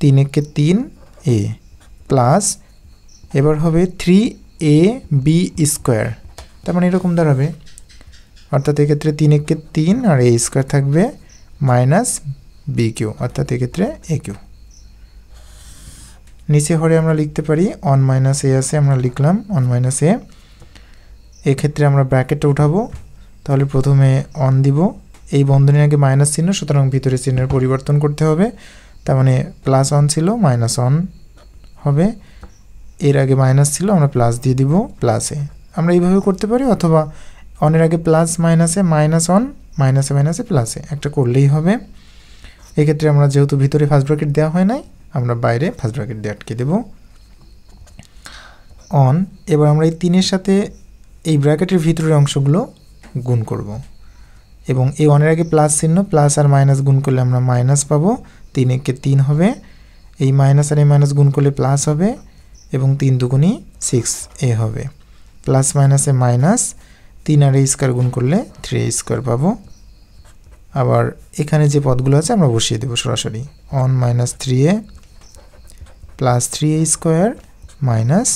3 একে 3a প্লাস এবার হবে 3ab স্কোয়ার, তার মানে এরকম দাঁড়াবে, অর্থাৎ এক্ষেত্রে 3 একে 3 আর a স্কোয়ার থাকবে মাইনাস বি কিউ, অর্থাৎ এক্ষেত্রে এ কিউ। নিচে হরে আমরা লিখতে পারি অন মাইনাস এ আছে, আমরা লিখলাম অন মাইনাস এ। এক্ষেত্রে আমরা ব্র্যাকেটটা উঠাবো, তাহলে প্রথমে অন দিব, এই বন্ধনীর আগে মাইনাস চিহ্ন, সুতরাং ভিতরে চিহ্নের পরিবর্তন করতে হবে, তার মানে প্লাস অন ছিল মাইনাস অন হবে, এর আগে মাইনাস ছিল আমরা প্লাস দিয়ে দিব প্লাসে। আমরা এইভাবে করতে পারি, অথবা অনের আগে প্লাস মাইনাসে মাইনাস অন মাইনাসে মাইনাসে প্লাসে একটা করলেই হবে। এক্ষেত্রে আমরা যেহেতু ভিতরে ফার্স্ট ব্র্যাকেট দেওয়া হয় নাই, আমরা বাইরে ফার্স্ট ব্র্যাকেট দিয়ে আটকে দেব অন। এবার আমরা এই 3-এর সাথে এই ব্র্যাকেটের ভিতরের অংশগুলো গুণ করব, এবং এই অনের আগে প্লাস চিহ্ন, প্লাস আর মাইনাস গুণ করলে আমরা মাইনাস পাবো, 3 একে 3 হবে, এই মাইনাস আর এই মাইনাস গুণ করলে প্লাস হবে, এবং 3 দুগুণী 6a হবে, প্লাস মাইনাসে মাইনাস, 3 আর a স্কোয়ার গুণ করলে 3a স্কোয়ার পাবো। আবার এখানে যে পদগুলো আছে আমরা বসিয়ে দেবো সরাসরি, on minus 3a plus 3a square minus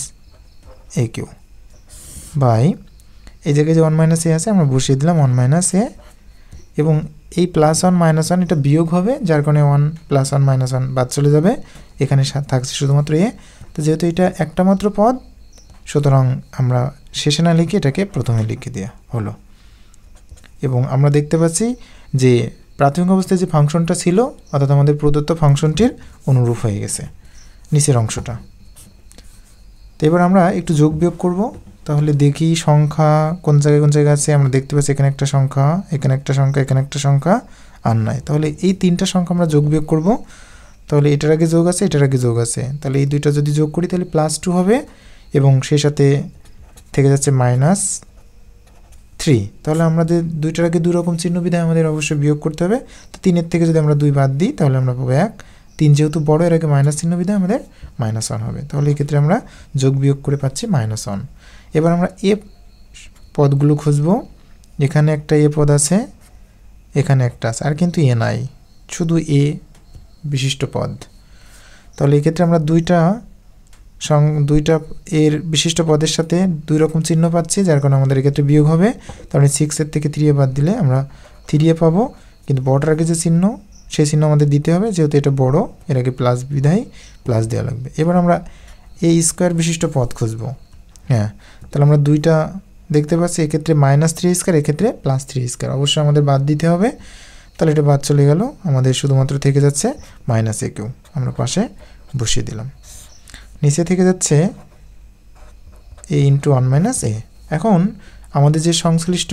a Q by, এই জায়গায় যে 1 মাইনাস এ আছে আমরা বসিয়ে দিলাম 1 মাইনাস এ, এবং এই প্লাস 1 মাইনাস 1 এটা বিয়োগ হবে, যার কারণে 1 প্লাস 1 মাইনাস 1 বাদ চলে যাবে, এখানে থাকছে শুধুমাত্র এ। তো যেহেতু এটা একটা মাত্র পদ, সুতরাং আমরা শেষে না লিখে এটাকে প্রথমে লিখে দেওয়া হলো। এবং আমরা দেখতে পাচ্ছি যে প্রাথমিক অবস্থায় যে ফাংশনটা ছিল, অর্থাৎ আমাদের প্রদত্ত ফাংশনটির অনুরূপ হয়ে গেছে নিচের অংশটা। তো এবার আমরা একটু যোগ বিয়োগ করব, তাহলে দেখি সংখ্যা কোন জায়গায় আছে। আমরা দেখতে পাচ্ছি এখানে একটা সংখ্যা, এখানে একটা সংখ্যা, এখানে একটা সংখ্যা আর নাই, তাহলে এই 3টা সংখ্যা আমরা যোগ বিয়োগ করব। তাহলে এটার আগে যোগ আছে, এটার আগে যোগ আছে, তাহলে এই দুইটা যদি যোগ করি তাহলে +2 হবে, এবং সেই সাথে থেকে যাচ্ছে -3। তাহলে আমাদের দুইটার আগে দুই রকম চিহ্ন বিধায় আমাদের অবশ্যই বিয়োগ করতে হবে। তো 3-এর থেকে যদি আমরা 2 বাদ দিই তাহলে আমরা পাবো 1। 3 যেহেতু বড়, এর আগে মাইনাস চিহ্ন বিধায় আমাদের -1 হবে, তাহলে এই ক্ষেত্রে আমরা যোগ বিয়োগ করে পাচ্ছি -1। এবার আমরা এ পদগুলো খুঁজব, এখানে একটা এ পদ আছে, এখানে একটা আছে, আর কিন্তু এ নাই, শুধু এ বিশিষ্ট পদ। তাহলে এই ক্ষেত্রে আমরা দুইটা এর বিশিষ্ট পদের সাথে 2 রকম চিহ্ন পাচ্ছি, যার কারণে আমাদের এক্ষেত্রে বিয়োগ হবে। তাহলে 6-এর থেকে 3a বাদ দিলে আমরা 3a পাবো, কিন্তু বড়টার আগে যে চিহ্ন সেই চিহ্ন আমাদের দিতে হবে, যেহেতু এটা বড়, এর আগে প্লাস বিধায় প্লাস দেওয়া লাগবে। এবার আমরা a স্কোয়ার বিশিষ্ট পদ খুঁজব। হ্যাঁ, তাহলে আমরা দুইটা দেখতে পাচ্ছি, এক্ষেত্রে -3 স্কোয়ার, এক্ষেত্রে +3 স্কোয়ার, অবশ্যই আমাদের বাদ দিতে হবে। তাহলে এটা বাদ চলে গেল, আমাদের শুধুমাত্র থেকে যাচ্ছে -a কিউ, আমরা পাশে বসিয়ে দিলাম। নিচে থেকে যাচ্ছে a × 1 - a। এখন আমাদের যে সংশ্লিষ্ট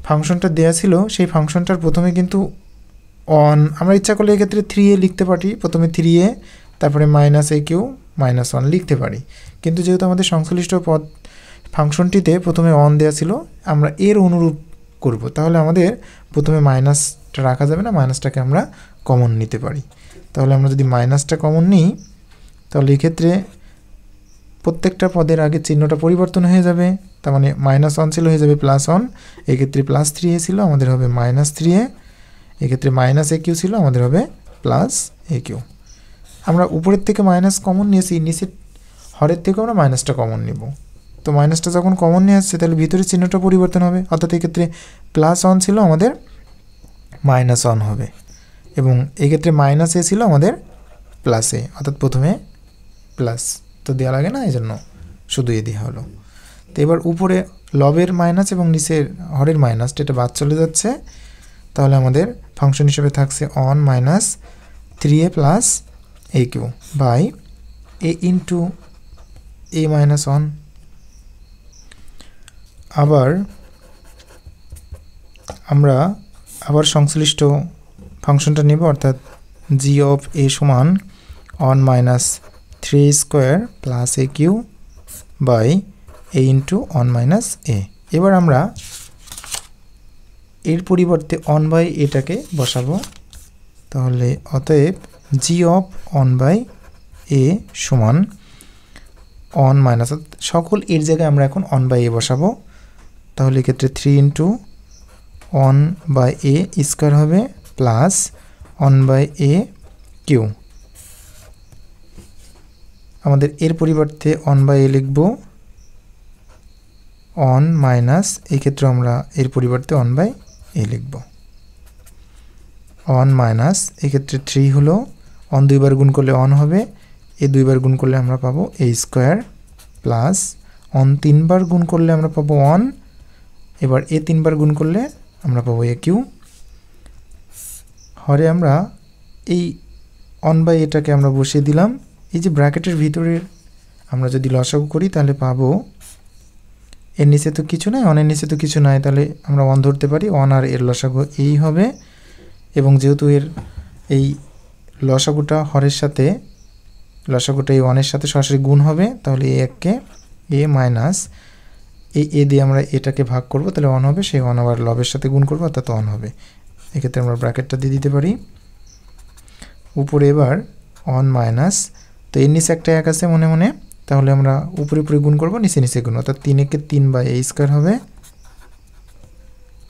ফাংশনটা দেয়া ছিল, সেই ফাংশনটার প্রথমে কিন্তু অন, আমরা ইচ্ছা করলে এক্ষেত্রে 3a লিখতে পারি, প্রথমে 3a তারপরে -a কিউ -1 লিখতে পারি, কিন্তু যেহেতু আমাদের সংশ্লিষ্ট পদ ফাংশনটিতে প্রথমে অন দেয়া ছিল, আমরা এর অনুরূপ করব, তাহলে আমাদের প্রথমে মাইনাসটা রাখা যাবে না, মাইনাসটাকে আমরা কমন নিতে পারি। তাহলে আমরা যদি মাইনাসটা কমন নিই, তাহলে এক্ষেত্রে প্রত্যেকটা পদের আগে চিহ্নটা পরিবর্তন হয়ে যাবে, তার মানে -1 ছিল হয়ে যাবে +1, এক্ষেত্রে +3a ছিল আমাদের হবে -3a, এক্ষেত্রে -a কিউ ছিল আমাদের হবে +a কিউ। আমরা উপরের থেকে মাইনাস কমন নিয়েছি, নিচের হরের থেকেও আমরা মাইনাসটা কমন নিব। তো মাইনাসটা যখন কমন নিয়ে আসছে, তাহলে ভিতরে চিহ্নটা পরিবর্তন হবে, অর্থাৎ এক্ষেত্রে +1 ছিল আমাদের -1 হবে, এবং এক্ষেত্রে -a ছিল আমাদের +a, অর্থাৎ প্রথমে প্লাস তো দেওয়া লাগে না, এই জন্য শুধু এ দেওয়া হলো। তো এবার উপরে লবের মাইনাস এবং নিচের হরের মাইনাসটা এটা বাদ চলে যাচ্ছে, তাহলে আমাদের ফাংশন হিসেবে থাকছে on -3a + a cube by a × a - 1। আমরা আবার সংশ্লিষ্ট ফাংশনটা নেব, অর্থাৎ g অফ a সমান on -3a square + a cube by a × 1 - a। এবার আমরা এর পরিবর্তে অন বাই এটাকে বসাবো। তাহলে অতএব জি অফ অন বাই এ সমান অন মাইনাস, সকল এর জায়গায় আমরা এখন অন বাই এ বসাবো। তাহলে এক্ষেত্রে 3 into one by A square হবে plus one by A Q. আমাদের এর পরিবর্তে অন বাই এ লিখব অন মাইনাস, এই ক্ষেত্রে আমরা এর পরিবর্তে অন বাই এ লিখব অন মাইনাস, এক্ষেত্রে 3 হলো, অন দুইবার গুণ করলে অন হবে, এ দুইবার গুণ করলে আমরা পাবো এ স্কোয়ার প্লাস অন তিনবার গুণ করলে আমরা পাবো অন, এবার এ তিনবার গুণ করলে আমরা পাবো এ কিউ। হরে আমরা এই অন বাই এটাকে আমরা বসিয়ে দিলাম। এই যে ব্র্যাকেটের ভিতরে আমরা যদি লসাগু করি তাহলে পাবো, এর নিচে তো কিছু নাই, অনের নিচে তো কিছু নাই, তাহলে আমরা অন ধরতে পারি, অন আর এর লসাগু এই হবে। এবং যেহেতু এর এই লসাগুটা হরের সাথে, লসাগুটা এই ওয়ানের সাথে সরাসরি গুণ হবে, তাহলে এ এককে এ মাইনাস এই এ দিয়ে আমরা এটাকে ভাগ করব, তাহলে অন হবে, সেই অন আবার লবের সাথে গুণ করবো, অর্থাৎ অন হবে। এক্ষেত্রে আমরা ব্র্যাকেটটা দিয়ে দিতে পারি উপরে। এবার অন মাইনাস, তো এর নিচে একটা এক আছে মনে মনে, তাহলে আমরা উপরে উপরে গুণ করবো, নিচে নিচে গুণ, অর্থাৎ 3 একে 3 বাই এ স্কোয়ার হবে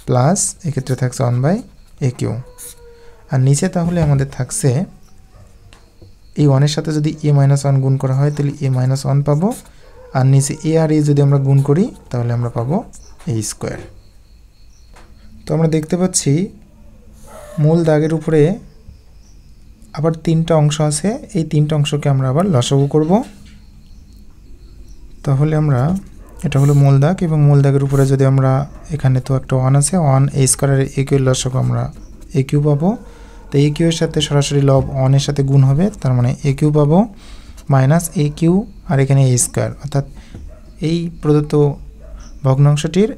প্লাস এক্ষেত্রে থাকছে অন বাই এ কিউ। আর নিচে তাহলে আমাদের থাকছে এই ওয়ানের সাথে যদি এ মাইনাস ওয়ান গুণ করা হয় তাহলে এ মাইনাস ওয়ান পাবো, আর নিচে এ আর এ যদি আমরা গুণ করি তাহলে আমরা পাবো এ স্কোয়ার। তো আমরা দেখতে পাচ্ছি মূল দাগের উপরে আবার 3টা অংশ আছে, এই 3টা অংশকে আমরা আবার লসাগু করব। তাহলে আমরা, এটা হলো মূল দাগ, এবং মূল দাগের উপরে যদি আমরা, এখানে তো একটা ওয়ান আছে, ওয়ান এ স্কোয়ারের এ কিউ লসাগু আমরা এ কিউ পাবো। তো এ কিউ এর সাথে সরাসরি লব ওয়ানের সাথে গুণ হবে, তার মানে এ কিউ পাবো মাইনাস এ কিউ, আর এখানে এ স্কোয়ার, অর্থাৎ এই প্রদত্ত ভগ্নাংশটির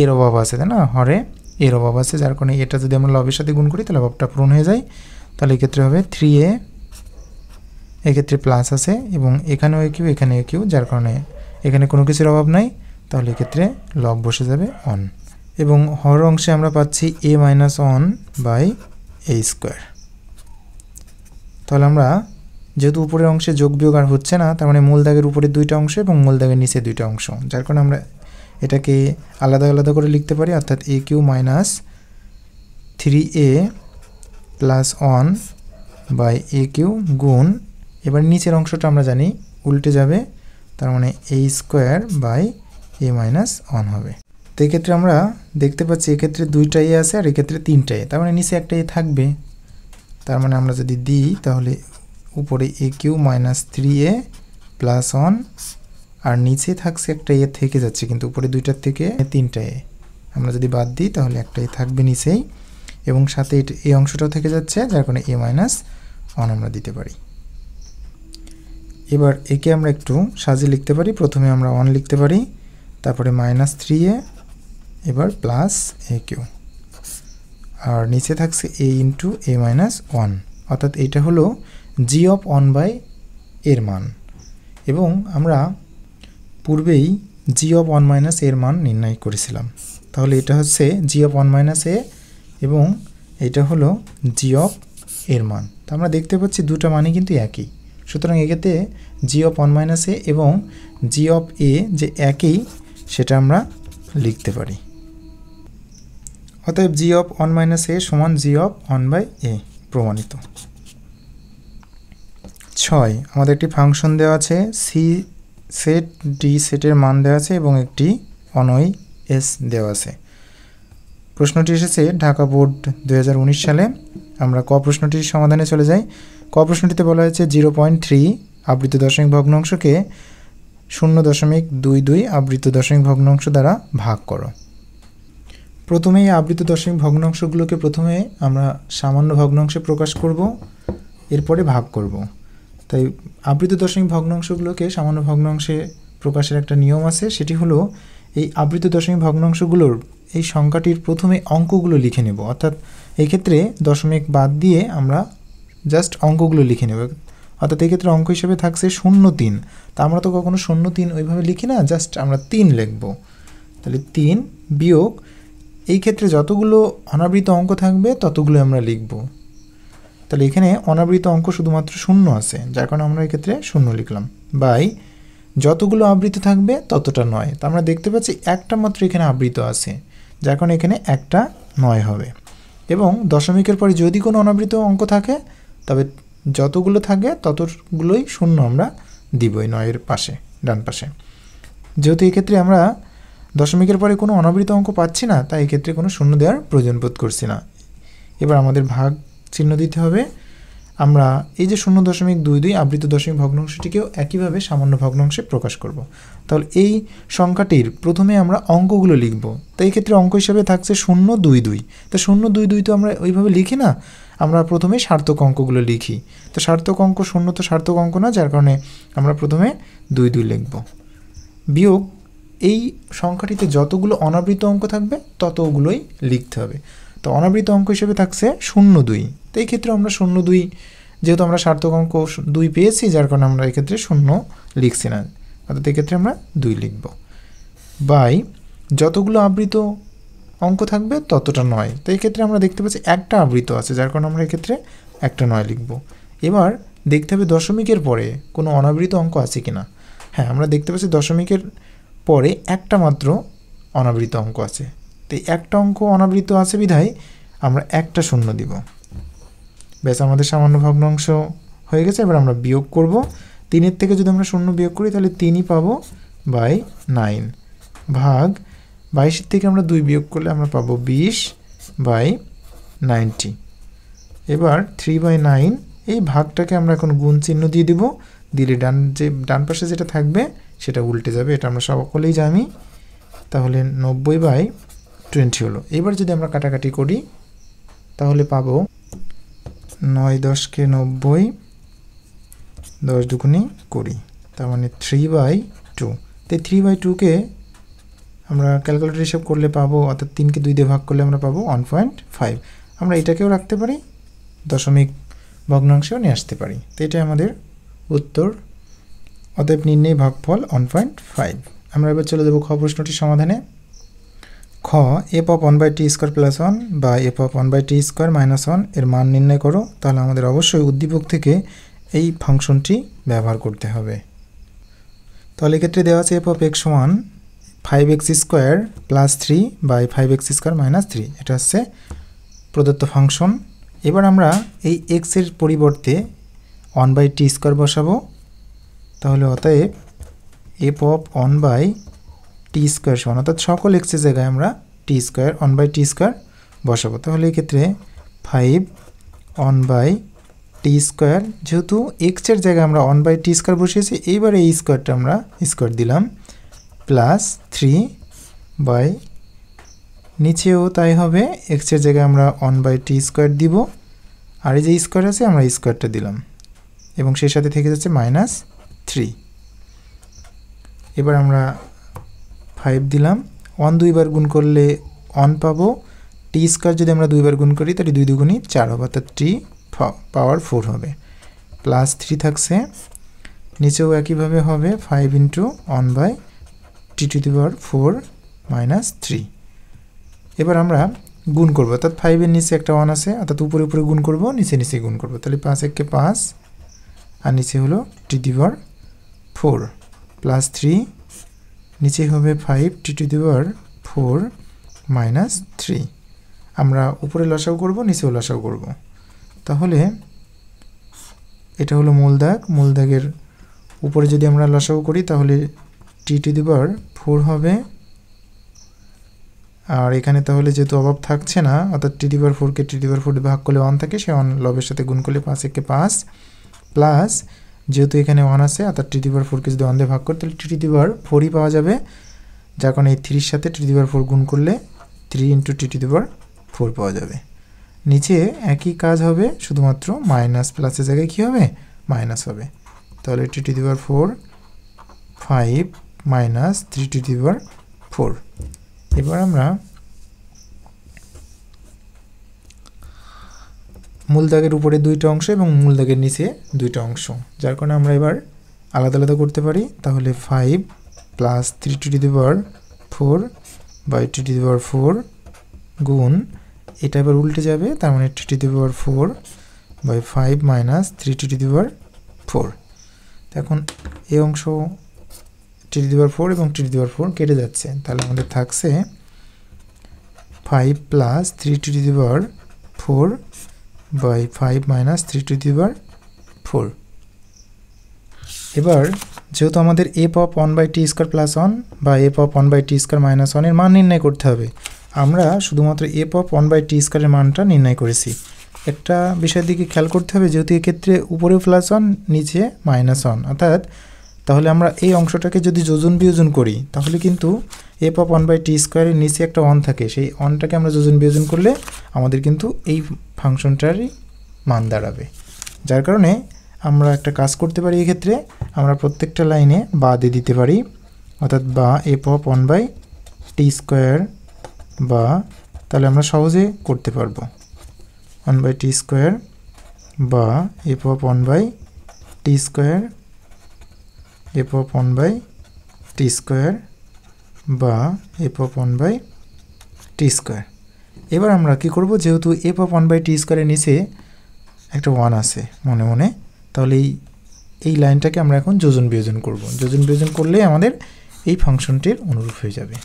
এর অভাব আছে, তাই না, হরে এর অভাব আছে, যার কারণে এটা যদি আমরা লবের সাথে গুণ করি তাহলে অভাবটা পূরণ হয়ে যায়। তাহলে এক্ষেত্রে হবে 3a, এক্ষেত্রে প্লাস আছে, এবং এখানেও এ কিউ, এখানে এ কিউ, যার কারণে এখানে কোনো কিছুর অভাব নাই, তাহলে এক্ষেত্রে লব বসে যাবে অন। এবং হর অংশে আমরা পাচ্ছি A minus one by A square. তাহলে আমরা যেহেতু উপরের অংশে যোগ বিয়োগ আর হচ্ছে না, তার মানে মূল দাগের উপরে 2টা অংশ এবং মূল দাগের নিচে 2টা অংশ, যার কারণে আমরা এটাকে আলাদা আলাদা করে লিখতে পারি, অর্থাৎ A Q minus 3a plus one by A Q গুণ, এবার নিচের অংশটা আমরা জানি উল্টে যাবে, তার মানে A square by A minus one হবে। তো এক্ষেত্রে আমরা দেখতে পাচ্ছি এক্ষেত্রে 2টা এ আছে আর এক্ষেত্রে 3টা এ, তার মানে নিচে একটা এ থাকবে, তার মানে আমরা যদি দিই তাহলে উপরে A Q minus 3a plus one, আর নিচে থাকছে একটা এ থেকে যাচ্ছে, কিন্তু উপরে 2টার থেকে 3টা এ, আমরা যদি বাদ দিই তাহলে একটা এ থাকবে নিচেই, এবং সাথে এই অংশটাও থেকে যাচ্ছে, যার কারণে এ মাইনাস ওয়ান আমরা দিতে পারি। এবার একে আমরা একটু সাজিয়ে লিখতে পারি, প্রথমে আমরা 1 লিখতে পারি, তারপরে মাইনাস 3a, এবার প্লাস এ কিউ, আর নিচে থাকছে এ ইন্টু এ মাইনাস ওয়ান, অর্থাৎ এইটা হলো জি অফ 1 বাই এর মান। এবং আমরা পূর্বেই জি অফ 1 মাইনাস এর মান নির্ণয় করেছিলাম, তাহলে এটা হচ্ছে জি অফ 1 মাইনাস এ এবং এটা হলো জি অফ এর মান। তো আমরা দেখতে পাচ্ছি দুটো মানই কিন্তু একই, সুতরাং এক্ষেত্রে জি অফ 1 মাইনাস এ এবং জি অফ এ যে একই সেটা আমরা লিখতে পারি। অতএব জি অফ 1 মাইনাস এ সমান জি অফ 1 বাই এ প্রমাণিত। 6, আমাদের একটি ফাংশন দেওয়া আছে, সি সেট ডি সেটের মান দেওয়া আছে এবং একটি অনয় এস দেওয়া আছে। প্রশ্নটি এসেছে ঢাকা বোর্ড 2019 সালে। আমরা ক প্রশ্নটির সমাধানে চলে যাই। ক প্রশ্নটিতে বলা হয়েছে 0.3 আবৃত দশমিক ভগ্নাংশকে 0.22 আবৃত দশমিক ভগ্নাংশ দ্বারা ভাগ করো। প্রথমেই আবৃত দশমিক ভগ্নাংশগুলোকে প্রথমে আমরা সামান্য ভগ্নাংশে প্রকাশ করব, এরপরে ভাগ করব। তাই আবৃত দশমিক ভগ্নাংশগুলোকে সামান্য ভগ্নাংশে প্রকাশের একটা নিয়ম আছে, সেটি হলো এই আবৃত দশমিক ভগ্নাংশগুলোর এই সংখ্যাটির প্রথমে অঙ্কগুলো লিখে নেব, অর্থাৎ এই ক্ষেত্রে দশমিক বাদ দিয়ে আমরা জাস্ট অঙ্কগুলো লিখে নেব। অর্থাৎ এই ক্ষেত্রে অঙ্ক হিসেবে থাকছে 0.3, তা আমরা তো কখনো 0.3 ওইভাবে লিখি না, জাস্ট আমরা 3 লিখব। তাহলে 3 বিয়োগ এই ক্ষেত্রে যতগুলো অনাবৃত অঙ্ক থাকবে ততগুলো আমরা লিখব। তাহলে এখানে অনাবৃত অঙ্ক শুধুমাত্র শূন্য আছে, যার কারণে আমরা এক্ষেত্রে শূন্য লিখলাম, বাই যতগুলো আবৃত থাকবে ততটা নয়। তা আমরা দেখতে পাচ্ছি একটা মাত্র এখানে আবৃত আছে, যার কারণে এখানে একটা 9 হবে। এবং দশমিকের পরে যদি কোনো অনাবৃত অঙ্ক থাকে তবে যতগুলো থাকে ততগুলোই শূন্য আমরা দিব এই 9-এর পাশে, ডান পাশে। যেহেতু এক্ষেত্রে আমরা দশমিকের পরে কোনো অনাবৃত অঙ্ক পাচ্ছি না, তাই এক্ষেত্রে কোনো শূন্য দেওয়ার প্রয়োজন বোধ করছি না। এবার আমাদের ভাগ চিহ্ন দিতে হবে। আমরা এই যে 0.22 আবৃত দশমিক ভগ্নাংশটিকেও একইভাবে সামান্য ভগ্নাংশে প্রকাশ করব। তাহলে এই সংখ্যাটির প্রথমে আমরা অঙ্কগুলো লিখব। তাই এক্ষেত্রে অঙ্ক হিসাবে থাকছে 0.22। তো 0.22 তো আমরা ওইভাবে লিখি না, আমরা প্রথমে সার্থক অঙ্কগুলো লিখি। তো সার্থক অঙ্ক 0 তো সার্থক অঙ্ক না, যার কারণে আমরা প্রথমে 22 লিখব। বিয়োগ এই সংখ্যাটিতে যতগুলো অনাবৃত অঙ্ক থাকবে ততগুলোই লিখতে হবে। তো অনাবৃত অঙ্ক হিসেবে থাকছে 0.2। তো এই ক্ষেত্রে আমরা 0.2, যেহেতু আমরা সার্থক অঙ্ক 2 পেয়েছি, যার কারণে আমরা এক্ষেত্রে 0 লিখছি না, অর্থাৎ এক্ষেত্রে আমরা 2 লিখব, বাই যতগুলো আবৃত অঙ্ক থাকবে ততটা 9। তো এই ক্ষেত্রে আমরা দেখতে পাচ্ছি একটা আবৃত আছে, যার কারণে আমরা এক্ষেত্রে একটা 9 লিখব। এবার দেখতে হবে দশমিকের পরে কোনো অনাবৃত অঙ্ক আছে কিনা। হ্যাঁ, আমরা দেখতে পাচ্ছি দশমিকের পরে একটা মাত্র অনাবৃত অঙ্ক আছে। তো একটা অঙ্ক অনাবৃত আছে বিধায় আমরা একটা শূন্য দিব। ব্যাস, আমাদের সামান্য ভগ্নাংশ হয়ে গেছে। এবার আমরা বিয়োগ করব। 3-এর থেকে যদি আমরা শূন্য বিয়োগ করি তাহলে 3ই পাবো বাই 9 ভাগ 22-এর থেকে আমরা 2 বিয়োগ করলে আমরা পাবো 20 বাই 90। এবার 3/9 এই ভাগটাকে আমরা এখন গুণ চিহ্ন দিয়ে দিব, দিলে ডান পাশে যেটা থাকবে সেটা উল্টে যাবে, এটা আমরা সকলেই জানি। তাহলে 90/20 হলো। এবার যদি আমরা কাটাকাটি করি তাহলে পাবো 9 10 কে 90, 10 দুগুণে 20, তার মানে 3/2। তো 3/2কে আমরা ক্যালকুলেটর হিসাব করলে পাবো, অর্থাৎ 3কে 2 দিয়ে ভাগ করলে আমরা পাবো 1.5। আমরা এটাকেও রাখতে পারি, দশমিক ভগ্নাংশেও নিয়ে আসতে পারি। তো এটাই আমাদের উত্তর। অতএব নির্ণয় ভাগফল 1.5। আমরা এবার চলে যাব খ প্রশ্নটির সমাধানে। খ f of 1/t² + 1 বা f of 1/t² - 1 এর মান নির্ণয় করো। তাহলে আমাদের অবশ্যই উদ্দীপক থেকে এই ফাংশনটি ব্যবহার করতে হবে। তাহলে এক্ষেত্রে দেওয়া আছে f of x সমান 5x² + 3 / 5x² - 3। এটা হচ্ছে প্রদত্ত ফাংশন। এবার আমরা এই x এর পরিবর্তে 1/t² বসাবো। তাহলে অতএব f of 1/t² সমান, অর্থাৎ সকল x এর জায়গায় আমরা t² 1/t² বসাবো। তাহলে এক্ষেত্রে 5 1/t², যেহেতু x এর জায়গায় আমরা 1/t² বসিয়েছি, এইবার এই স্কোয়ারটা আমরা স্কোয়ার দিলাম, প্লাস 3 বাই নিচেও তাই হবে, x এর জায়গায় আমরা 1/t² দিব, আর এই যে স্কোয়ার আছে আমরা স্কোয়ারটা দিলাম, এবং সেই সাথে থেকে যাচ্ছে -3। এবার আমরা 5 দিলাম, 1 2 বার গুণ করলে 1 পাবো, t² যদি আমরা 2 বার গুণ করি তাহলে 2 দুগুণী 4 হবে, অর্থাৎ t পাওয়ার 4 হবে, প্লাস 3 থাকছে, নিচেও একইভাবে হবে 5 × 1/t⁴ - 3। এবার আমরা গুণ করব, অর্থাৎ 5-এর নিচে একটা 1 আছে, অর্থাৎ উপরে উপরে গুণ করব, নিচে নিচে গুণ করব। তাহলে 5 × 1 = 5, আর নিচে হলো t⁴ প্লাস 3, নিচে হবে 5t⁴ - 3। আমরা উপরে লসাগু করব, নিচেও লসাগু করব। তাহলে এটা হলো মূল দাগ। মূল দাগের উপরে যদি আমরা লসাগু করি তাহলে t⁴ হবে, আর এখানে তাহলে যেহেতু অভাব থাকছে না, অর্থাৎ t⁴কে t⁴ ভাগ করলে 1 থাকে, সে 1 লবের সাথে গুণ করলে 5 × 1 = 5, প্লাস যেহেতু এখানে 1 আছে, অর্থাৎ t⁴ কে যদি 1 দিয়ে ভাগ করি তাহলে t⁴ পাওয়া যাবে, যার কারণে এই 3-এর সাথে t⁴ গুণ করলে 3 × t⁴ পাওয়া যাবে। নিচে একই কাজ হবে, শুধুমাত্র মাইনাস প্লাসের জায়গায় কী হবে, মাইনাস হবে। তাহলে t⁴ 5 - 3t⁴। এবার আমরা মূল দাগের উপরে 2টা অংশ এবং মূল দাগের নিচে 2টা অংশ, যার কারণে আমরা এবার আলাদা আলাদা করতে পারি। তাহলে 5 + 3t⁴/t⁴ গুণ এটা এবার উল্টে যাবে, তার মানে 3^4/5 মাইনাস 3^4। এখন এই অংশ 3^4 এবং 3^4 কেটে যাচ্ছে, তাহলে আমাদের থাকছে 5 প্লাস 3^4/5 মাইনাস 3^4। এবার যেহেতু আমাদের a পপ 1/t² প্লাস 1 বা a পপ 1/t² মাইনাস 1 এর মান নির্ণয় করতে হবে, আমরা শুধুমাত্র a পপ 1/t² এর মানটা নির্ণয় করেছি। একটা বিষয়ের দিকে খেয়াল করতে হবে, যেহেতু এক্ষেত্রে উপরেও +1 নিচে -1, অর্থাৎ তাহলে আমরা এই অংশটাকে যদি যোজন বিয়োজন করি তাহলে কিন্তু a পপ 1/t² এর নিচে একটা 1 থাকে, সেই 1টাকে আমরা যোজন বিয়োজন করলে আমাদের কিন্তু এই ফাংশনটারই মান দাঁড়াবে। যার কারণে আমরা একটা কাজ করতে পারি, এক্ষেত্রে আমরা প্রত্যেকটা লাইনে বাদে দিতে পারি, অর্থাৎ বা a পপ 1/t² বা তাহলে আমরা সহজে করতে পারবো 1/t² বা a পপ 1/t², a পপ 1/t² বা a পপ 1/t²। এবার আমরা কি করব, যেহেতু a পপ 1/t² এর নিচে একটা 1 আছে মনে মনে, তাহলে এই লাইনটাকে আমরা এখন যোজন বিয়োজন করব। যোজন বিয়োজন করলে আমাদের এই ফাংশনটির অনুরূপ হয়ে যাবে।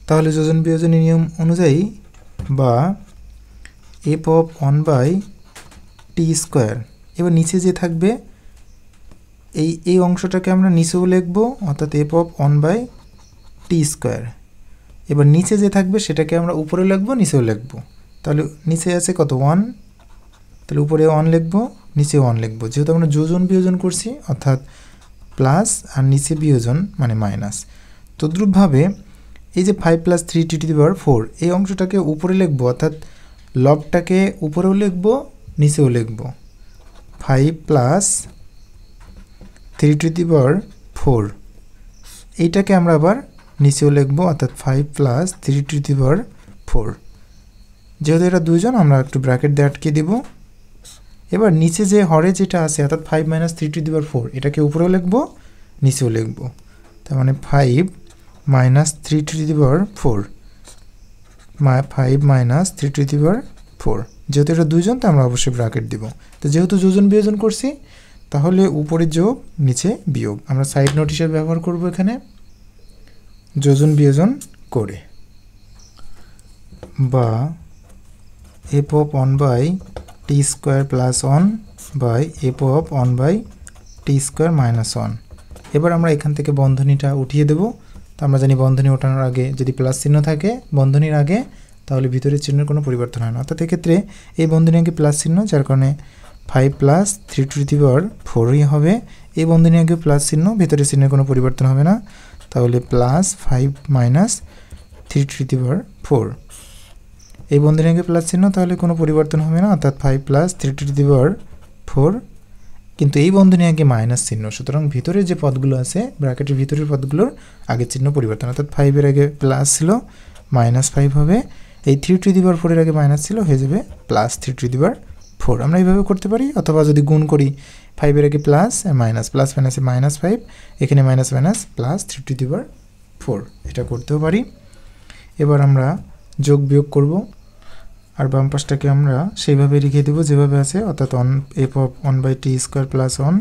তাহলে যোজন বিয়োজনের নিয়ম অনুযায়ী বা a পপ 1/t², এবার নিচে যে থাকবে এই অংশটাকে আমরা নিচেও লিখব, অর্থাৎ a পপ 1/t²। এবার নিচে যে থাকবে সেটাকে আমরা উপরে লিখব, নিচেও লিখব। তাহলে নিচে আছে কত 1, তাহলে উপরে 1 লিখব, নিচে 1 লিখব। যেহেতু আমরা যোজন বিয়োজন করছি অর্থাৎ প্লাস আর নিচে বিয়োজন মানে মাইনাস। তদ্রূপভাবে এই যে 5 প্লাস 3t⁴ এই অংশটাকে উপরে লিখব, অর্থাৎ লবটাকে উপরেও লিখব, নিচেও লিখব। 5 প্লাস 3t⁴ এইটাকে আমরা আবার নিচেও লিখব, অর্থাৎ 5 প্লাস 3t⁴। যেহেতু এটা দুইজন, আমরা একটু ব্র্যাকেট দিয়ে আটকে দিব। এবার নিচে যে হরে যেটা আছে অর্থাৎ 5 মাইনাস 3t⁴, এটাকে উপরেও লিখব, নিচেও লিখব। তার মানে 5 মাইনাস 3t⁴, 5 মাইনাস 3t⁴। যেহেতু এটা দুইজন, তো আমরা অবশ্যই ব্র্যাকেট দিব। তো যেহেতু যোজন বিয়োজন করছি, তাহলে উপরে যোগ নিচে বিয়োগ আমরা সাইড নোট হিসেবে ব্যবহার করব এখানে যোজন বিয়োজন করে। বা a পপ 1/t² প্লাস 1 বাই a পপ 1/t² মাইনাস 1। এবার আমরা এখান থেকে বন্ধনীটা উঠিয়ে দেব। তো আমরা জানি বন্ধনী ওঠানোর আগে যদি প্লাস চিহ্ন থাকে বন্ধনীর আগে, তাহলে ভিতরের চিহ্নের কোনো পরিবর্তন হয় না। অর্থাৎ এক্ষেত্রে এই বন্ধনী আগে প্লাস চিহ্ন, যার কারণে 5 প্লাস 3t⁴ হবে। এই বন্ধনী আগে প্লাস চিহ্ন, ভিতরের চিহ্নের কোনো পরিবর্তন হবে না, তাহলে প্লাস 5 মাইনাস 3t⁴। এই বন্ধনী আগে প্লাস চিহ্ন, তাহলে কোনো পরিবর্তন হবে না, অর্থাৎ 5 প্লাস 3t⁴। কিন্তু এই বন্ধনী আগে মাইনাস চিহ্ন, সুতরাং ভিতরে যে পদগুলো আছে ব্র্যাকেটের ভিতরের পদগুলোর আগে চিহ্ন পরিবর্তন, অর্থাৎ 5-এর আগে প্লাস ছিল -5 হবে, এই 3t⁴ এর আগে মাইনাস ছিল হয়ে যাবে প্লাস 3t⁴। আমরা এইভাবে করতে পারি, অথবা যদি গুণ করি 5-এর আগে প্লাস মাইনাস, প্লাস মাইনাসে -5, এখানে মাইনাস মাইনাস প্লাস 3t⁴, এটা করতেও পারি। এবার আমরা যোগ বিয়োগ করব, আর বাম পাশটাকে আমরা সেইভাবে রেখে দেব যেভাবে আছে, অর্থাৎ a পপ 1/t² প্লাস 1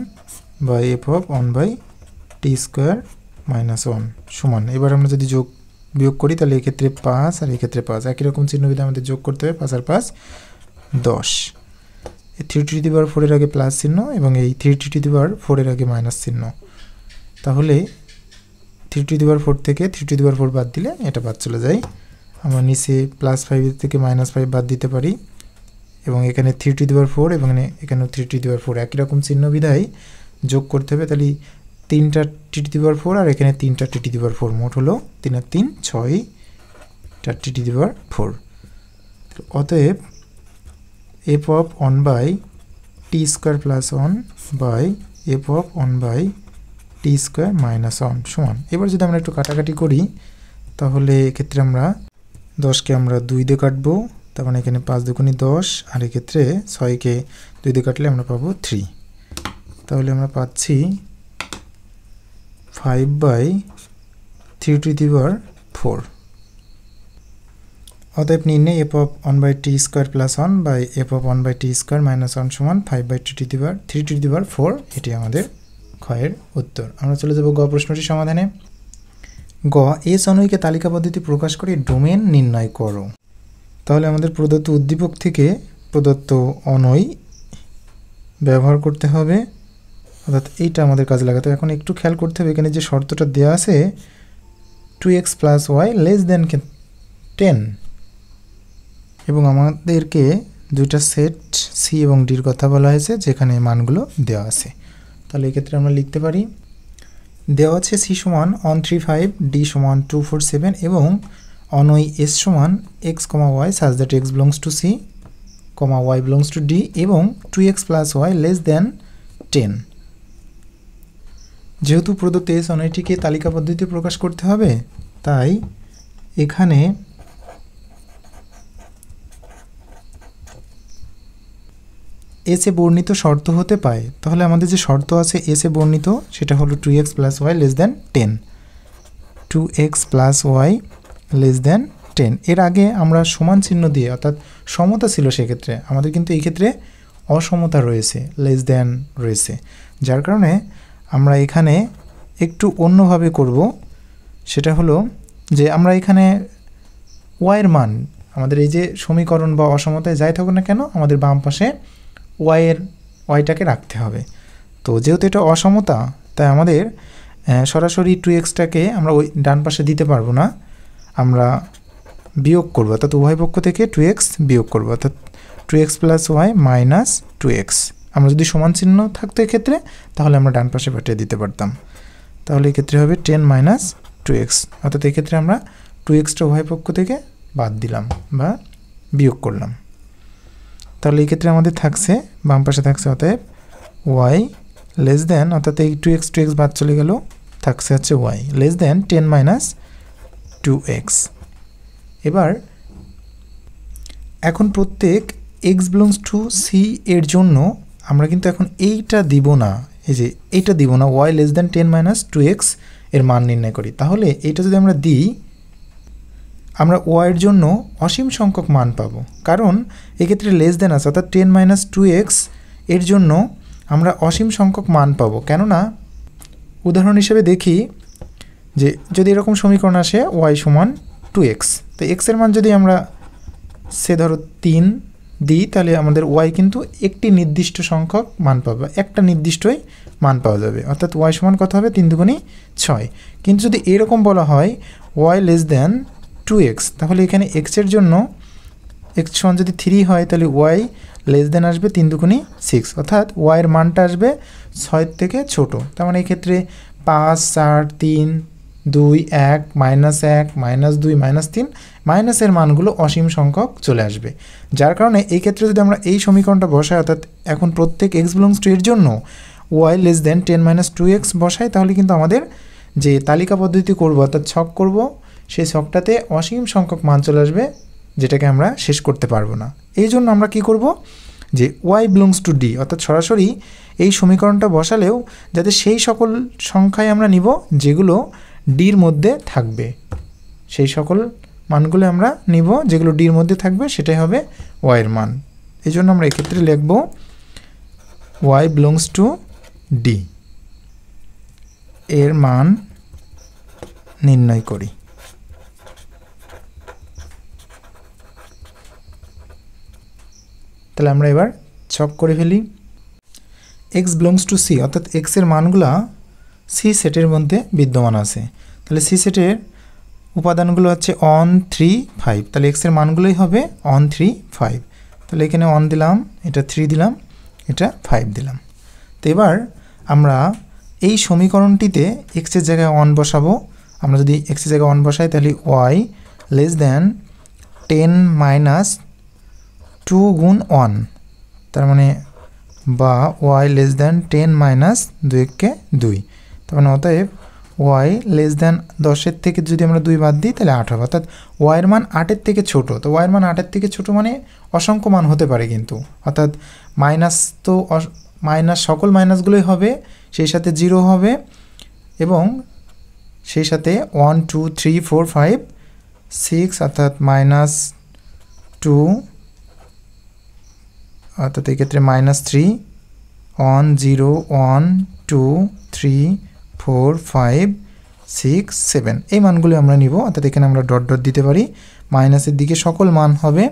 বা a পপ 1/t² মাইনাস 1 সমান। এবার আমরা যদি যোগ বিয়োগ করি তাহলে এক্ষেত্রে 5 আর এক্ষেত্রে 5, একই রকম চিহ্নবিধি আমাদের যোগ করতে হবে। 5 আর 5 10। এই 3t⁴ এর আগে প্লাস চিহ্ন এবং এই 3t⁴ এর আগে মাইনাস চিহ্ন, তাহলে 3t⁴ থেকে 3t⁴ বাদ দিলে এটা বাদ চলে যায়। আমরা নিচে +5 থেকে -5 বাদ দিতে পারি, এবং এখানে 3t⁴ এবং এখানেও 3t⁴, একই রকম চিহ্ন বিধায় যোগ করতে হবে। তাহলে 3টা t⁴ আর এখানে 3টা t⁴, মোট হলো 3 আর 3 6টা t⁴। অতএব a পপ 1/t² প্লাস 1 বাই a পপ 1/t² মাইনাস 1 সমান। এবার যদি আমরা একটু কাটাকাটি করি তাহলে এক্ষেত্রে আমরা 10কে আমরা 2 দিয়ে কাটবো, তার মানে এখানে 5 দুগুণে 10, আর এক্ষেত্রে 6কে 2 দিয়ে কাটলে আমরা পাবো 3। তাহলে আমরা পাচ্ছি 5/3t⁴। অতএব নির্ণয় F of 1/t² + 1 by F of 1/t² - 1 সমান 5/3^4। এটি আমাদের ক্ষয়ের উত্তর। আমরা চলে যাব গ প্রশ্নটি সমাধানে। গ এস অণুকে তালিকা পদ্ধতি প্রকাশ করে ডোমেন নির্ণয় করো। তাহলে আমাদের প্রদত্ত উদ্দীপক থেকে প্রদত্ত অণু ব্যবহার করতে হবে, অর্থাৎ এইটা আমাদের কাজে লাগাতে হবে। এখন একটু খেয়াল করতে হবে, এখানে যে শর্তটা দেওয়া আছে 2x + y < 10, এবং আমাদেরকে দুইটা সেট সি এবং ডির কথা বলা হয়েছে যেখানে মানগুলো দেওয়া আছে। তাহলে এক্ষেত্রে আমরা লিখতে পারি, দেওয়া আছে সি সমান 135, ডি সমান 247 এবং অনয় এস সমান x, y such that x belongs to c, y belongs to d এবং 2x + y < 10। যেহেতু প্রদত্ত এস অনয়টিকে তালিকা পদ্ধতিতে প্রকাশ করতে হবে, তাই এখানে এসে বর্ণিত শর্ত হতে পায়। তাহলে আমাদের যে শর্ত আছে এসে বর্ণিত, সেটা হলো 2x + y < 10, 2x + y < 10। এর আগে আমরা সমান চিহ্ন দিয়ে, অর্থাৎ সমতা ছিল সেক্ষেত্রে, আমাদের কিন্তু এই ক্ষেত্রে অসমতা রয়েছে, রয়েছে, যার কারণে আমরা এখানে একটু অন্যভাবে করব। সেটা হলো যে আমরা এখানে ওয়াইয়ের মান, আমাদের এই যে সমীকরণ বা অসমতায় যাই থাকুক না কেন, আমাদের বাম পাশে ওয়াইটাকে রাখতে হবে। তো যেহেতু এটা অসমতা, তাই আমাদের সরাসরি 2xটাকে আমরা ওই ডান পাশে দিতে পারবো না, আমরা বিয়োগ করবো, অর্থাৎ উভয় পক্ষ থেকে 2x বিয়োগ করবো, অর্থাৎ 2x + y - 2x। আমরা যদি সমান চিহ্ন থাকতো এক্ষেত্রে, তাহলে আমরা ডান পাশে পাঠিয়ে দিতে পারতাম। তাহলে এক্ষেত্রে হবে 10 - 2x, অর্থাৎ এক্ষেত্রে আমরা 2xটা উভয় পক্ষ থেকে বাদ দিলাম বা বিয়োগ করলাম। তাহলে এই ক্ষেত্রে আমাদের থাকছে, বাম পাশে থাকছে অতএব y <, অর্থাৎ এই 2x বাদ চলে গেল, থাকছে হচ্ছে y < 10 - 2x। এবার এখন প্রত্যেক x belongs to c এর জন্য আমরা কিন্তু এখন এইটা দিব না, এই যে এইটা দিব না, y < 10 - 2x এর মান নির্ণয় করি। তাহলে এইটা যদি আমরা দিই, আমরা y এর জন্য অসীম সংখ্যক মান পাবো, কারণ এক্ষেত্রে <, আছে, অর্থাৎ 10 - 2x এর জন্য আমরা অসীম সংখ্যক মান পাবো। কেননা উদাহরণ হিসেবে দেখি যে যদি এরকম সমীকরণ আসে y সমান 2x, তো x এর মান যদি আমরা ধরো 3 দিই, তাহলে আমাদের y কিন্তু একটি নির্দিষ্ট সংখ্যক মান পাবে, একটা নির্দিষ্টই মান পাওয়া যাবে, অর্থাৎ y সমান কত হবে, 3 × 2 = 6। কিন্তু যদি এরকম বলা হয় y < 2x, তাহলে এখানে x এর জন্য x সমান যদি 3 হয়, তাহলে y আসবে 3 × 2 = 6, অর্থাৎ y এর মানটা আসবে 6 থেকে ছোট। তার মানে এই ক্ষেত্রে 5, 4, 3, 2, 1, -1, -2, -3, মাইনাসের মানগুলো অসীম সংখ্যক চলে আসবে। যার কারণে এই ক্ষেত্রে যদি আমরা এই সমীকরণটা বসাই, অর্থাৎ এখন প্রত্যেক x belongs to এর জন্য y < 10 - 2x বসাই, তাহলে কিন্তু আমাদের যে তালিকা পদ্ধতি করব, অর্থাৎ ছক করব, সেই ছকটাতে অসীম সংখ্যক মান চলে আসবে, যেটাকে আমরা শেষ করতে পারবো না। এই জন্য আমরা কি করব, যে y belongs to d, অর্থাৎ সরাসরি এই সমীকরণটা বসালেও যাতে সেই সকল সংখ্যায় আমরা নিব যেগুলো ডির মধ্যে থাকবে, সেই সকল মানগুলো আমরা নিব যেগুলো ডির মধ্যে থাকবে, সেটাই হবে y এর মান। এই জন্য আমরা এক্ষেত্রে লিখব y belongs to d এর মান নির্ণয় করি। তাহলে আমরা এবার ছক করে ফেলি। x belongs to c, অর্থাৎ x এর মানগুলা c সেটের মধ্যে বিদ্যমান আছে। তাহলে c সেটের উপাদানগুলো হচ্ছে 1, 3, 5, তাহলে x এর মানগুলোই হবে 1, 3, 5। তাহলে এখানে 1 দিলাম, এটা 3 দিলাম, এটা 5 দিলাম। তো এবার আমরা এই সমীকরণটিতে x এর জায়গায় 1 বসাবো। আমরা যদি x এর জায়গায় 1 বসাই, তাহলে y < 10 - 2 × 1, তার মানে বা y < 10 - 2 × 2, তার মানে অতএব y < 10 থেকে যদি আমরা 2 বাদ দিই, তাহলে 8 হবে, অর্থাৎ y এর মান 8 এর থেকে ছোট। তো y এর মান 8 এর থেকে ছোট মানে অসংখ্য মান হতে পারে, কিন্তু অর্থাৎ মাইনাস, তো মাইনাস সকল মাইনাসগুলোই হবে, সেই সাথে 0 হবে এবং সেই সাথে 1, 2, 3, 4, 5, 6, অর্থাৎ 2 অর্থাৎ এক্ষেত্রে -3 1 0 1 2 3 4 5 6 7 এই মানগুলো আমরা নিব। অর্থাৎ এখানে আমরা ডট ডট দিতে পারি, মাইনাসের দিকে সকল মান হবে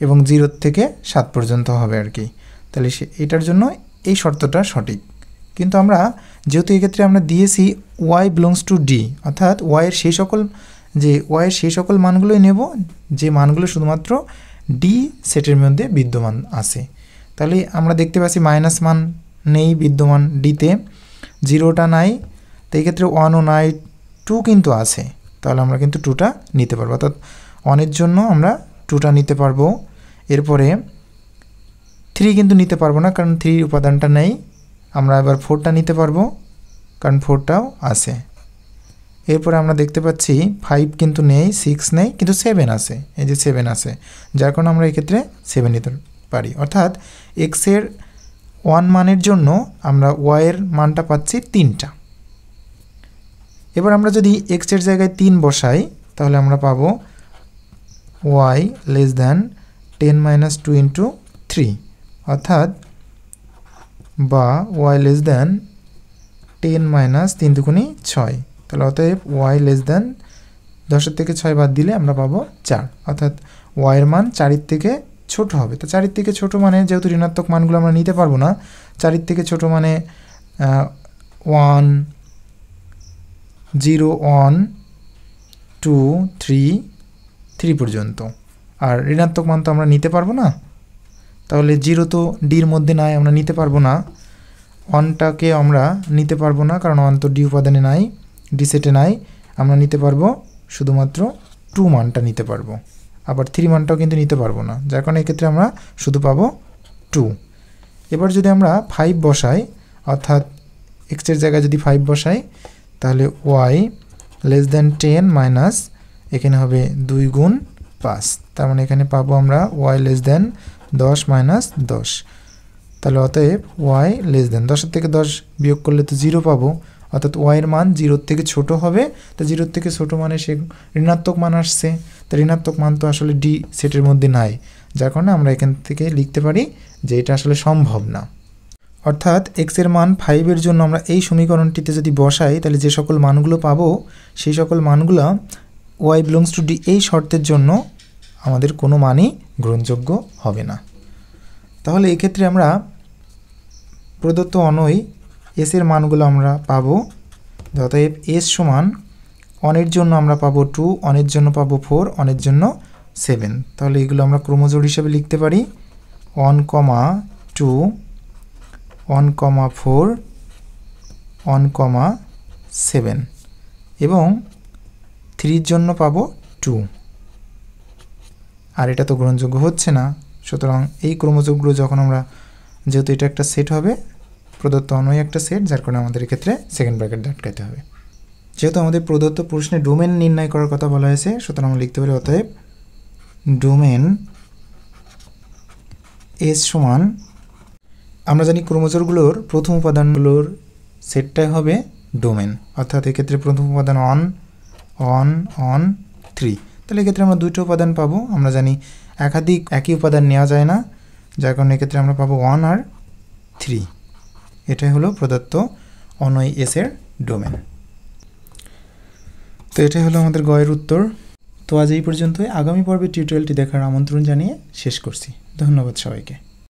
এবং 0 থেকে 7 পর্যন্ত হবে আর কি। তাহলে এটার জন্য এই শর্তটা সঠিক। কিন্তু আমরা যেহেতু এক্ষেত্রে আমরা দিয়েছি y বিলংস টু d, অর্থাৎ y এর সেই সকল মানগুলোই নেব যে মানগুলো শুধুমাত্র d সেটের মধ্যে বিদ্যমান আছে। তাহলে আমরা দেখতে পাচ্ছি মাইনাস মান নেই বিদ্যমান ডিতে, 0টা নাই, তো এই ক্ষেত্রে 1ও নাই, 2 কিন্তু আছে, তাহলে আমরা কিন্তু 2টা নিতে পারবো। অর্থাৎ 1-এর জন্য আমরা 2টা নিতে পারবো। এরপরে 3 কিন্তু নিতে পারবো না, কারণ 3 উপাদানটা নেই। আমরা এবার 4টা নিতে পারবো, কারণ 4টাও আছে। এরপরে আমরা দেখতে পাচ্ছি 5 কিন্তু নেই, 6 নেই, কিন্তু 7 আছে, এই যে 7 আছে, যার কারণে আমরা এক্ষেত্রে 7 নিতে পারি। অর্থাৎ x এর 1 মানের জন্য আমরা y এর মানটা পাচ্ছি 3টা। এবার আমরা যদি x এর জায়গায় 3 বসাই তাহলে আমরা পাবো y লেস দ্যান 10 - 2 × 3, অর্থাৎ বা y লেস দ্যান 10 - 3 × 6, তাহলে অতএব y লেস দ্যান 10-এর থেকে 6 বাদ দিলে আমরা পাবো 4, অর্থাৎ y এর মান 4-এর থেকে ছোট হবে। তো 4-এর থেকে ছোট মানে যেহেতু ঋণাত্মক মানগুলো আমরা নিতে পারবো না, 4-এর থেকে ছোট মানে 1 0 1 2 3 3 পর্যন্ত। আর ঋণাত্মক মান তো আমরা নিতে পারবো না, তাহলে 0 তো ডির মধ্যে নাই, আমরা নিতে পারবো না। 1টাকে আমরা নিতে পারবো না, কারণ 1 তো ডি উপাদানে নাই, ডি সেটে নাই। আমরা নিতে পারবো শুধুমাত্র 2 মানটা নিতে পারবো, আবার 3 মানটাও কিন্তু নিতে পারবো না, যার কারণে এক্ষেত্রে আমরা শুধু পাবো 2। এবার যদি আমরা 5 বসাই, অর্থাৎ x এর জায়গায় যদি 5 বসাই তাহলে y লেস দ্যান 10 মাইনাস এখানে হবে 2 গুণ 5, তার মানে এখানে পাবো আমরা y লেস দ্যান 10 - 10, তাহলে অতএব y লেস দ্যান 10-এর থেকে 10 বিয়োগ করলে তো 0 পাবো, অর্থাৎ y এর মান 0-এর থেকে ছোট হবে। তো 0-এর থেকে ছোট মানে সে ঋণাত্মক মান আসছে, তো ঋণাত্মক মান তো আসলে ডি সেটের মধ্যে নাই, যার কারণে আমরা এখান থেকে লিখতে পারি যে এটা আসলে সম্ভব না। অর্থাৎ x এর মান 5-এর জন্য আমরা এই সমীকরণটিতে যদি বসাই তাহলে যে সকল মানগুলো পাবো সেই সকল মানগুলো y বিলংস টু d এই শর্তের জন্য আমাদের কোনো মানই গ্রহণযোগ্য হবে না। তাহলে এক্ষেত্রে আমরা প্রদত্ত অনয় s এর মানগুলো আমরা পাবো। অতএব s সমান 1-এর জন্য আমরা পাবো 2, 1-এর জন্য পাবো 4, 1-এর জন্য 7। তাহলে এগুলো আমরা ক্রমজোড় হিসেবে লিখতে পারি 1, 2, 1, 4, 1, 7 এবং 3-এর জন্য পাবো 2। আর এটা তো গ্রহণযোগ্য হচ্ছে না, সুতরাং এই ক্রমযোগগুলো যখন আমরা, যেহেতু এটা একটা সেট হবে, প্রদত্ত অনয় একটা সেট, যার কারণে আমাদের এক্ষেত্রে সেকেন্ড ব্র্যাকেট আটকাতে হবে। যেহেতু আমাদের প্রদত্ত প্রশ্নে ডোমেন নির্ণয় করার কথা বলা হয়েছে, সুতরাং আমরা লিখতে পারি অতএব ডোমেন এস সমান, আমরা জানি ক্রমজোড়গুলোর প্রথম উপাদানগুলোর সেটটাই হবে ডোমেন, অর্থাৎ এক্ষেত্রে প্রথম উপাদান 1 1 1 3, তাহলে এক্ষেত্রে আমরা দুটো উপাদান পাবো। আমরা জানি একাধিক একই উপাদান নেওয়া যায় না, যার কারণে এক্ষেত্রে আমরা পাবো 1 আর 3। এটাই হলো প্রদত্ত অনয় এস এর ডোমেন। তো এটাই হলো আমাদের গয়ের উত্তর। তো আজ এই পর্যন্তই। আগামী পর্বে টিউটোরিয়ালটি দেখার আমন্ত্রণ জানিয়ে শেষ করছি। ধন্যবাদ সবাইকে।